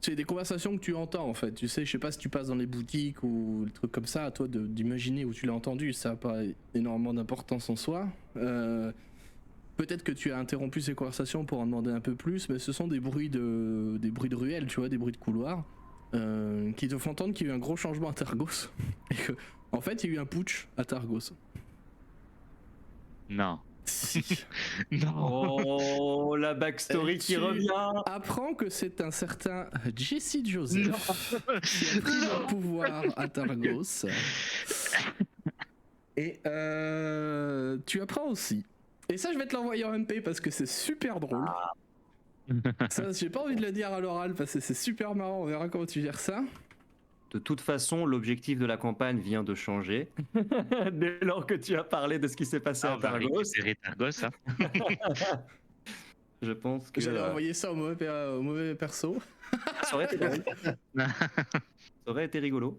C'est des conversations que tu entends en fait. Tu sais, je sais pas si tu passes dans les boutiques ou des trucs comme ça, à toi d'imaginer où tu l'as entendu. Ça n'a pas énormément d'importance en soi. Peut-être que tu as interrompu ces conversations pour en demander un peu plus, mais ce sont des bruits de ruelles, tu vois, des bruits de couloirs, qui te font entendre qu'il y a eu un gros changement à Targos. Et que, en fait, il y a eu un putsch à Targos. Non. Si. Non. Oh, la backstory qui Tu revient. apprends que c'est un certain Jesse Joseph qui a pris le pouvoir à Targos. Et tu apprends aussi. Et ça, je vais te l'envoyer en MP parce que c'est super drôle. Ça, j'ai pas envie de le dire à l'oral parce que c'est super marrant. On verra comment tu gères ça. De toute façon, l'objectif de la campagne vient de changer. Dès lors que tu as parlé de ce qui s'est passé Ah, à on va Targos, récupérer Targos, hein. je pense que J'allais envoyer ça au mauvais perso. ça aurait été drôle. Ça aurait été rigolo.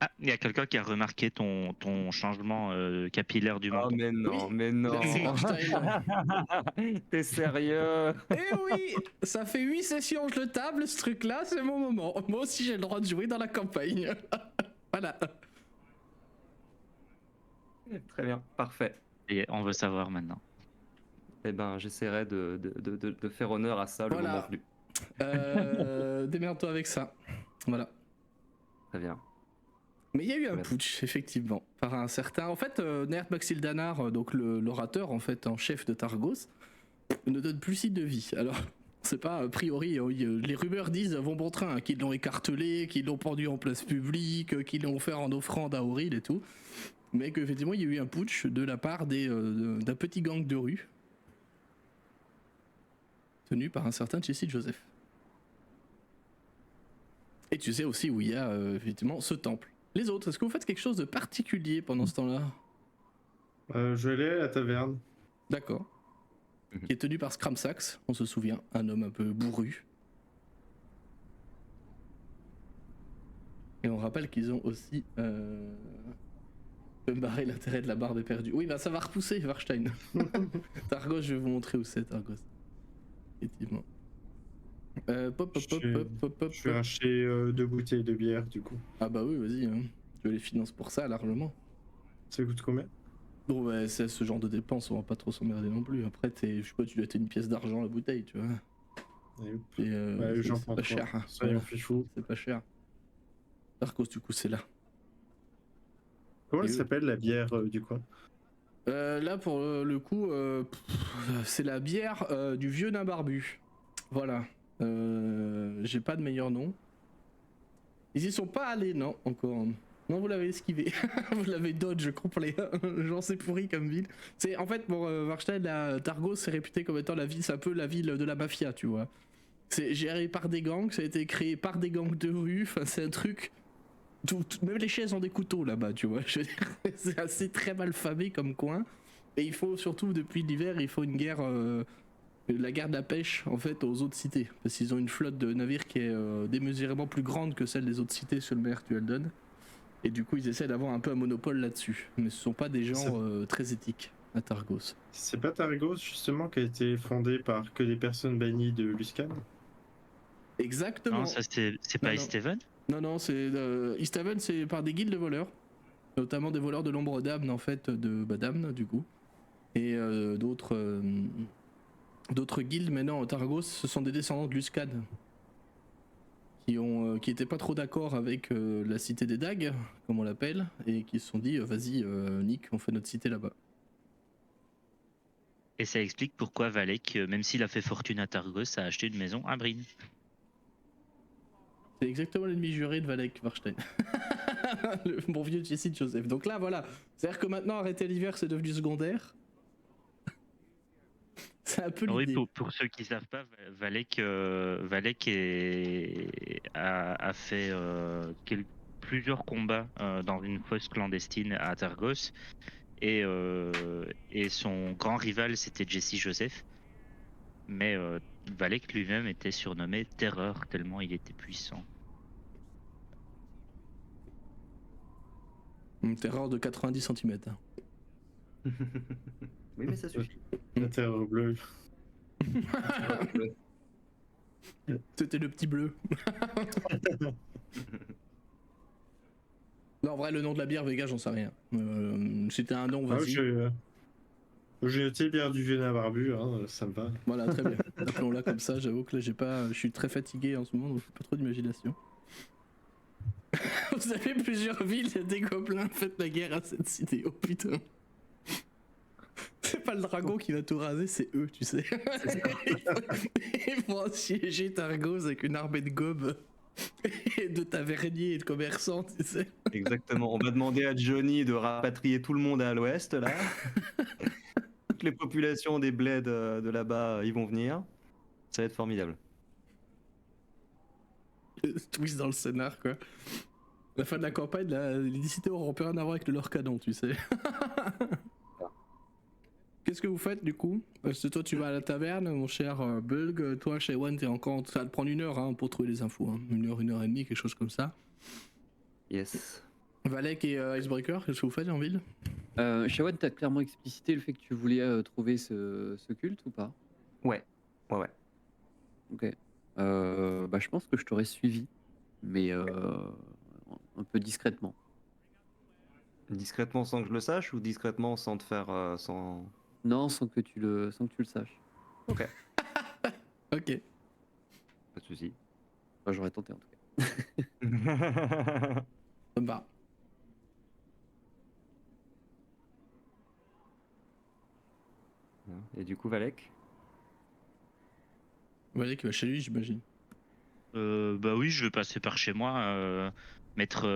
Ah, il y a quelqu'un qui a remarqué ton changement capillaire du Oh, menton. mais non, Oui. mais non. Merci, Marstein. T'es sérieux? Eh oui, ça fait 8 sessions que je le table, ce truc-là, c'est mon moment. Moi aussi, j'ai le droit de jouer dans la campagne. Voilà. Très bien, parfait. Et on veut savoir maintenant. Eh ben, j'essaierai de faire honneur à ça le Voilà. moment venu. Démerde-toi avec ça. Voilà. Très bien. Mais il y a eu un Merci. putsch, effectivement, par un certain... En fait, Nert Maxildanar, donc l'orateur en fait en chef de Targos, ne donne plus signe de vie. Alors, c'est pas a priori, les rumeurs disent vont bon train, hein, qu'ils l'ont écartelé, qu'ils l'ont pendu en place publique, qu'ils l'ont offert en offrande à Auril et tout. Mais qu'effectivement, il y a eu un putsch de la part d'un petit gang de rue, tenu par un certain Jesse Joseph. Et tu sais aussi où il y a effectivement ce temple. Les autres, est-ce que vous faites quelque chose de particulier pendant ce temps-là? Je vais aller à la taverne. D'accord. Mhm. Qui est tenu par Scramsax, on se souvient, un homme un peu bourru. Et on rappelle qu'ils ont aussi... Je peux me barrer l'intérêt de la barbe est perdue. Oui, bah ça va repousser, Warstein. Targos, je vais vous montrer où c'est, Targos. Effectivement. Je vais acheter 2 bouteilles de bière du coup. Ah bah oui, vas-y, hein. Je les finance pour ça, largement. Ça coûte combien? Bon, bah, c'est ce genre de dépenses, on va pas trop s'emmerder non plus. Après, je sais pas, tu dois être une pièce d'argent la bouteille, tu vois. Et hop. Et Ouais, j'en c'est prends pas 3. cher. Hein. Soyons fifou. C'est pas cher. Targos, du coup, c'est là. Comment Et elle eux s'appelle la bière du coin? Là, pour le coup, c'est la bière du vieux nain barbu. Voilà. J'ai pas de meilleur nom. Ils y sont pas allés, non, encore. Non, vous l'avez esquivé. Vous l'avez dodge complet. Genre, c'est pourri comme ville. C'est, en fait, pour Warstein, Targos, c'est réputé comme étant la ville, c'est un peu la ville de la mafia, tu vois. C'est géré par des gangs, ça a été créé par des gangs de rue. Enfin, c'est un truc. Même les chaises ont des couteaux là-bas, tu vois. Je veux dire, c'est assez très mal famé comme coin. Et il faut surtout, depuis l'hiver, il faut une guerre. La guerre de la pêche en fait aux autres cités parce qu'ils ont une flotte de navires qui est démesurément plus grande que celle des autres cités sur le mer du Eldon et du coup ils essaient d'avoir un peu un monopole là-dessus mais ce sont pas des gens très éthiques à Targos. C'est pas Targos justement qui a été fondé par que des personnes bannies de Luskan? Exactement. Non, ça c'est pas Non. Esteven? Non, c'est Easthaven, c'est par des guildes de voleurs, notamment des voleurs de l'ombre d'Amn en fait de Damn du coup et d'autres guildes maintenant, Targos, ce sont des descendants de Luskan qui étaient pas trop d'accord avec la cité des Dagues, comme on l'appelle, et qui se sont dit vas-y, Nick, on fait notre cité là-bas. Et ça explique pourquoi Valek, même s'il a fait fortune à Targos, a acheté une maison à Bryn. C'est exactement l'ennemi juré de Valek Warstein. Le bon vieux Jesse Joseph. Donc là, voilà. C'est-à-dire que maintenant, arrêter l'hiver, c'est devenu secondaire. C'est un peu Oui, l'idée. pour ceux qui savent pas, Valek a fait plusieurs combats dans une fosse clandestine à Targos et son grand rival c'était Jesse Joseph. Mais Valek lui-même était surnommé Terreur tellement il était puissant. Une terreur de 90 cm. Oui, mais ça suffit. La terre bleue. C'était le petit bleu. Non, en vrai, le nom de la bière, Vega, j'en sais rien. C'était un nom, Ah, vas-y. j'ai été bien du vieux barbu, hein, ça me va. Voilà, très bien. Appelons-la comme ça. J'avoue que là, je suis très fatigué en ce moment, donc j'ai pas trop d'imagination. Vous avez plusieurs villes, des gobelins, faites la guerre à cette cité. Oh putain. C'est pas le dragon qui va tout raser, c'est eux, tu sais. Ils vont assiéger Targos avec une armée de gobes et de taverniers et de commerçants, tu sais. Exactement. On va demander à Johnny de rapatrier tout le monde à l'ouest, là. Toutes les populations des bleds de là-bas, ils vont venir. Ça va être formidable. Twist dans le scénar, quoi. La fin de la campagne, là, les cités auront plus rien à voir avec leur canon, tu sais. Qu'est-ce que vous faites du coup? Parce que toi tu vas à la taverne, mon cher Bulg, toi Shaywan t'es encore... Ça va te prendre 1 heure hein, pour trouver les infos, hein. 1 heure et demie, quelque chose comme ça. Yes. Valek et Icebreaker, qu'est-ce que vous faites en ville? Shawan, t'as clairement explicité le fait que tu voulais trouver ce culte ou pas? Ouais. Ok. Bah, je pense que je t'aurais suivi, mais un peu discrètement. Discrètement sans que je le sache ou discrètement sans te faire... sans... Non, sans que tu le saches. Ok, Ok. pas de soucis. Enfin, j'aurais tenté en tout cas. Ça me va. Et du coup, Valek? Valek va chez lui, j'imagine. Bah oui, je vais passer par chez moi, mettre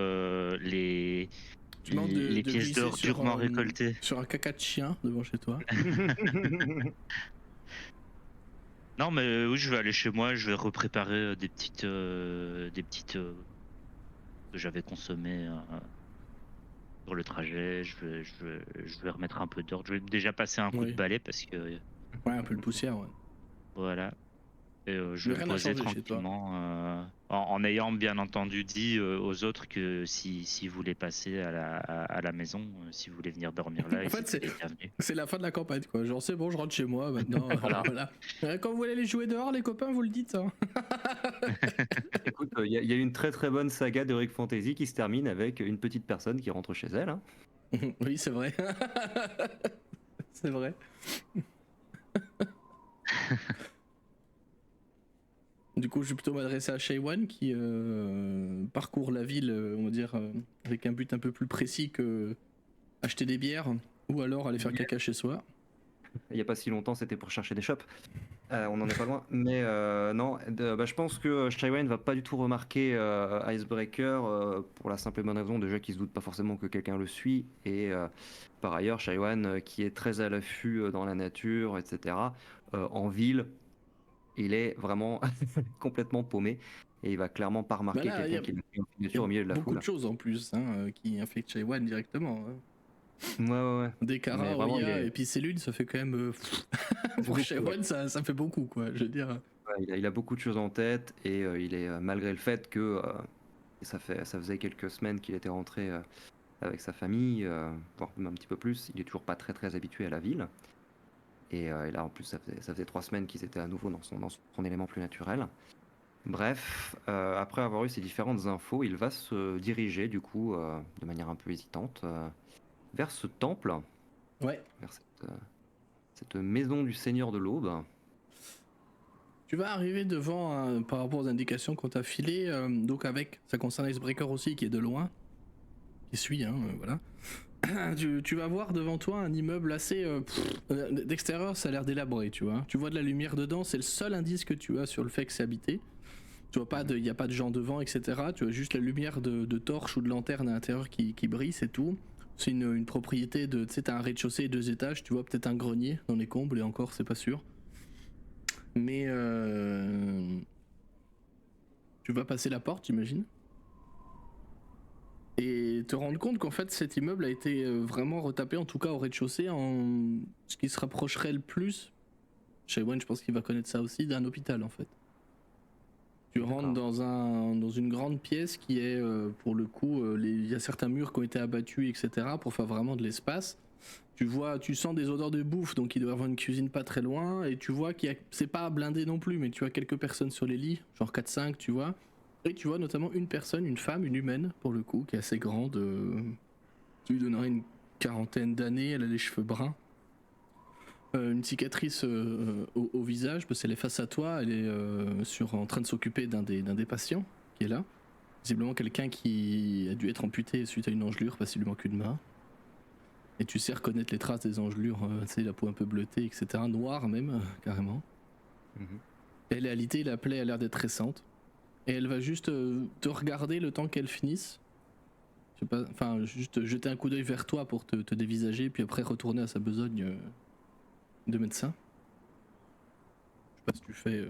les Tu demandes les de pièces glisser d'or sur, durement récoltées. sur un caca de chien devant chez toi. Non, mais oui, je vais aller chez moi, je vais repréparer des petites que j'avais consommées sur le trajet. Je vais remettre un peu d'ordre. Je vais déjà passer un coup Oui. de balai parce que Ouais, un peu de poussière, ouais. voilà. Et je Mais vais rien me n'a poser changé chez toi. tranquillement, en ayant bien entendu dit aux autres que si vous voulez passer à la maison, si vous voulez venir dormir là, En ils fait, étaient les bienvenus. C'est la fin de la campagne, quoi. Genre, c'est bon, je rentre chez moi maintenant. Voilà. Quand vous voulez aller jouer dehors, les copains, vous le dites. Hein. Écoute, il y a une très très bonne saga d'Heroic Fantasy qui se termine avec une petite personne qui rentre chez elle. Hein. Oui, c'est vrai. C'est vrai. Du coup, je vais plutôt m'adresser à Shaywan qui parcourt la ville, on va dire, avec un but un peu plus précis que acheter des bières ou alors aller faire caca chez soi. Il n'y a pas si longtemps, c'était pour chercher des shops. On n'en est pas loin. Mais non, je pense que Shaywan ne va pas du tout remarquer Icebreaker pour la simple et bonne raison déjà qu'il se doute pas forcément que quelqu'un le suit. Et par ailleurs, Shaywan qui est très à l'affût dans la nature, etc. En ville, il est vraiment complètement paumé. Et il va clairement pas remarquer Bah là, quelqu'un qui est en Il y signature a au milieu de la beaucoup foule. de choses en plus hein, qui infectent Shaywan directement. Hein. Ouais. Des Mais Kara, vraiment, Oya il est- et puis cellules, ça fait quand même. Pour Shaywan, ça fait beaucoup, quoi. Je veux dire. Ouais, il a beaucoup de choses en tête et il est malgré le fait que ça faisait quelques semaines qu'il était rentré avec sa famille, voire même un petit peu plus, il est toujours pas très très habitué à la ville. Et là en plus ça faisait 3 semaines qu'ils étaient à nouveau dans son élément plus naturel. Bref, après avoir eu ces différentes infos, il va se diriger du coup de manière un peu hésitante vers ce temple, Ouais. vers cette maison du Seigneur de l'Aube. Tu vas arriver devant, par rapport aux indications qu'on t'a filées, donc avec, ça concerne Icebreaker aussi qui est de loin, qui suit, hein, voilà. Tu vas voir devant toi un immeuble assez... d'extérieur ça a l'air délabré, tu vois. Tu vois de la lumière dedans, c'est le seul indice que tu as sur le fait que c'est habité. Tu vois pas, il n'y a pas de gens devant, etc. Tu vois juste la lumière de torche ou de lanterne à l'intérieur qui brille, c'est tout. C'est une propriété de... Tu sais, t'as un rez-de-chaussée et 2 étages, tu vois peut-être un grenier dans les combles et encore, c'est pas sûr. Mais tu vas passer la porte, j'imagine. Et te rendre compte qu'en fait cet immeuble a été vraiment retapé, en tout cas au rez-de-chaussée, en ce qui se rapprocherait le plus, Shaywin je pense qu'il va connaître ça aussi, d'un hôpital en fait. Tu rentres dans une grande pièce qui est pour le coup, il y a certains murs qui ont été abattus etc. pour faire vraiment de l'espace. Tu sens des odeurs de bouffe, donc il doit y avoir une cuisine pas très loin, et tu vois c'est pas blindé non plus, mais tu as quelques personnes sur les lits, genre 4-5 tu vois. Et tu vois notamment une personne, une femme, une humaine pour le coup, qui est assez grande. Tu lui donnerais une quarantaine d'années, elle a les cheveux bruns. Une cicatrice au visage, parce qu'elle est face à toi, elle est en train de s'occuper d'un des patients qui est là. Visiblement quelqu'un qui a dû être amputé suite à une engelure parce qu'il lui manque une main. Et tu sais reconnaître les traces des engelures, tu sais, la peau un peu bleutée, etc. Noire même, carrément. Elle est alitée, la plaie a l'air d'être récente. Et elle va juste te regarder le temps qu'elle finisse. Je sais pas, enfin, juste jeter un coup d'œil vers toi pour te dévisager, puis après retourner à sa besogne de médecin. Je sais pas si tu fais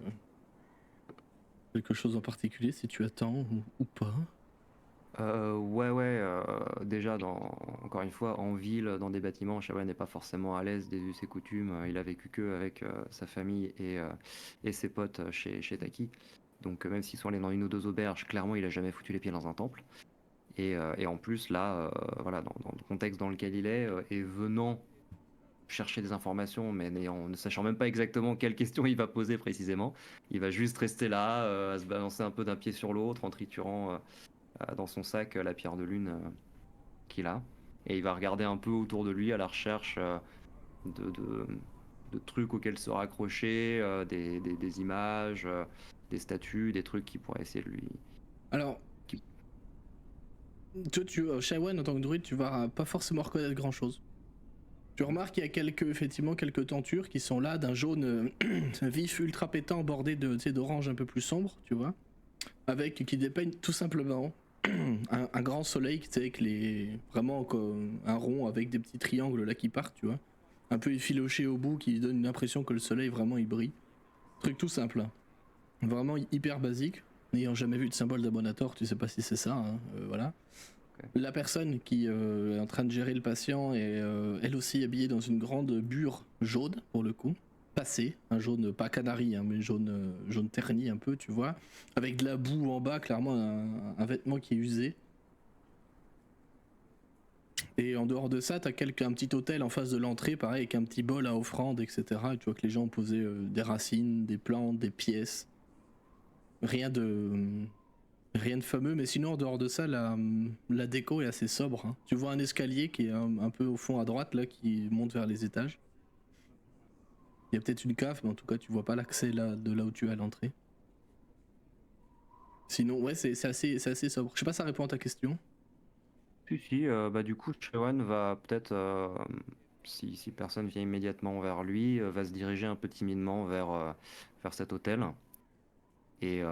quelque chose en particulier, si tu attends ou pas. Ouais, déjà, encore une fois, en ville, dans des bâtiments, Shawan n'est pas forcément à l'aise des us et coutumes. Il a vécu que avec sa famille et ses potes chez Taki. Donc, même s'ils sont allés dans une ou deux auberges, clairement, il a jamais foutu les pieds dans un temple. Et en plus, là, voilà, dans le contexte dans lequel il est, et venant chercher des informations, mais ne sachant même pas exactement quelles questions il va poser précisément, il va juste rester là, à se balancer un peu d'un pied sur l'autre, en triturant dans son sac la pierre de lune qu'il a. Et il va regarder un peu autour de lui à la recherche de trucs auxquels se raccrocher, des images, des statues, des trucs qui pourraient essayer de lui... Alors, toi, Shawan, en tant que druide, tu vas pas forcément reconnaître grand chose. Tu remarques qu'il y a effectivement quelques tentures qui sont là, d'un jaune vif, ultra pétant, bordé d'orange un peu plus sombre, tu vois, qui dépeignent tout simplement un grand soleil, tu sais, avec vraiment comme un rond avec des petits triangles là qui partent, tu vois, un peu effiloché au bout, qui donne l'impression que le soleil vraiment il brille. Truc tout simple, hein. Vraiment hyper basique. N'ayant jamais vu de symbole d'Abonator, tu sais pas si c'est ça, hein, voilà. La personne qui est en train de gérer le patient est elle aussi habillée dans une grande bure jaune pour le coup, passée, un jaune pas canari, hein, mais jaune terni un peu, tu vois, avec de la boue en bas, clairement un vêtement qui est usé. Et en dehors de ça, t'as un petit hôtel en face de l'entrée, pareil, avec un petit bol à offrande, etc. Et tu vois que les gens ont posé des racines, des plantes, des pièces. Rien de fameux, mais sinon en dehors de ça, la déco est assez sobre, hein. Tu vois un escalier qui est un peu au fond à droite là, qui monte vers les étages. Il y a peut-être une cave, mais en tout cas tu vois pas l'accès de là où tu es à l'entrée. Sinon ouais, c'est assez sobre. Je sais pas si ça répond à ta question. Si, bah du coup, Shawan va peut-être, si personne vient immédiatement vers lui, va se diriger un peu timidement vers cet hôtel. Et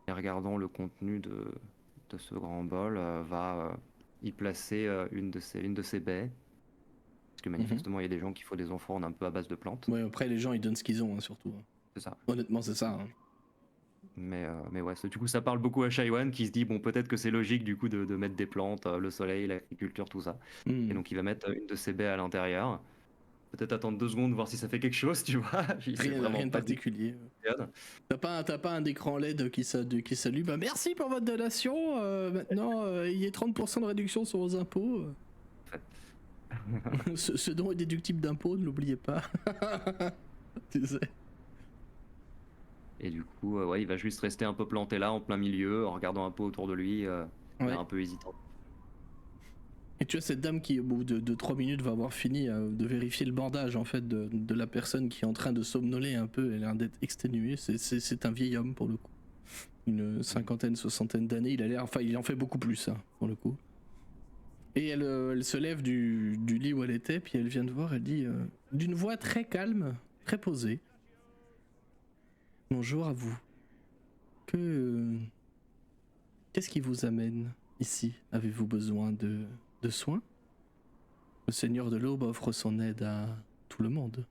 regardant le contenu de ce grand bol, va y placer une de ses baies. Parce que manifestement, il y a des gens qui font des offrandes un peu à base de plantes. Ouais, après les gens ils donnent ce qu'ils ont, hein, surtout. C'est ça. Honnêtement, c'est ça, hein. Mais ouais, du coup, ça parle beaucoup à Shawan qui se dit, bon, peut-être que c'est logique du coup de mettre des plantes, le soleil, l'agriculture, tout ça. Et donc, il va mettre une de ses baies à l'intérieur. Peut-être attendre 2 secondes, voir si ça fait quelque chose, tu vois. Rien de particulier. T'as pas un écran LED qui s'allume. Bah, merci pour votre donation. Maintenant, il y a 30% de réduction sur vos impôts. Ce don est déductible d'impôts, ne l'oubliez pas. Tu sais. Et du coup, ouais, il va juste rester un peu planté là, en plein milieu, en regardant un peu autour de lui, l'air un peu hésitant. Et tu as cette dame qui, au bout de 3 minutes, va avoir fini de vérifier le bandage en fait de la personne qui est en train de somnoler un peu. Elle a l'air d'être exténuée. C'est un vieil homme pour le coup. Une cinquantaine, soixantaine d'années. Il en fait beaucoup plus, hein, pour le coup. Et elle se lève du lit où elle était, puis elle vient de voir, elle dit d'une voix très calme, très posée. Bonjour à vous. Qu'est-ce qui vous amène ici? Avez-vous besoin de soins? Le Seigneur de l'Aube offre son aide à tout le monde.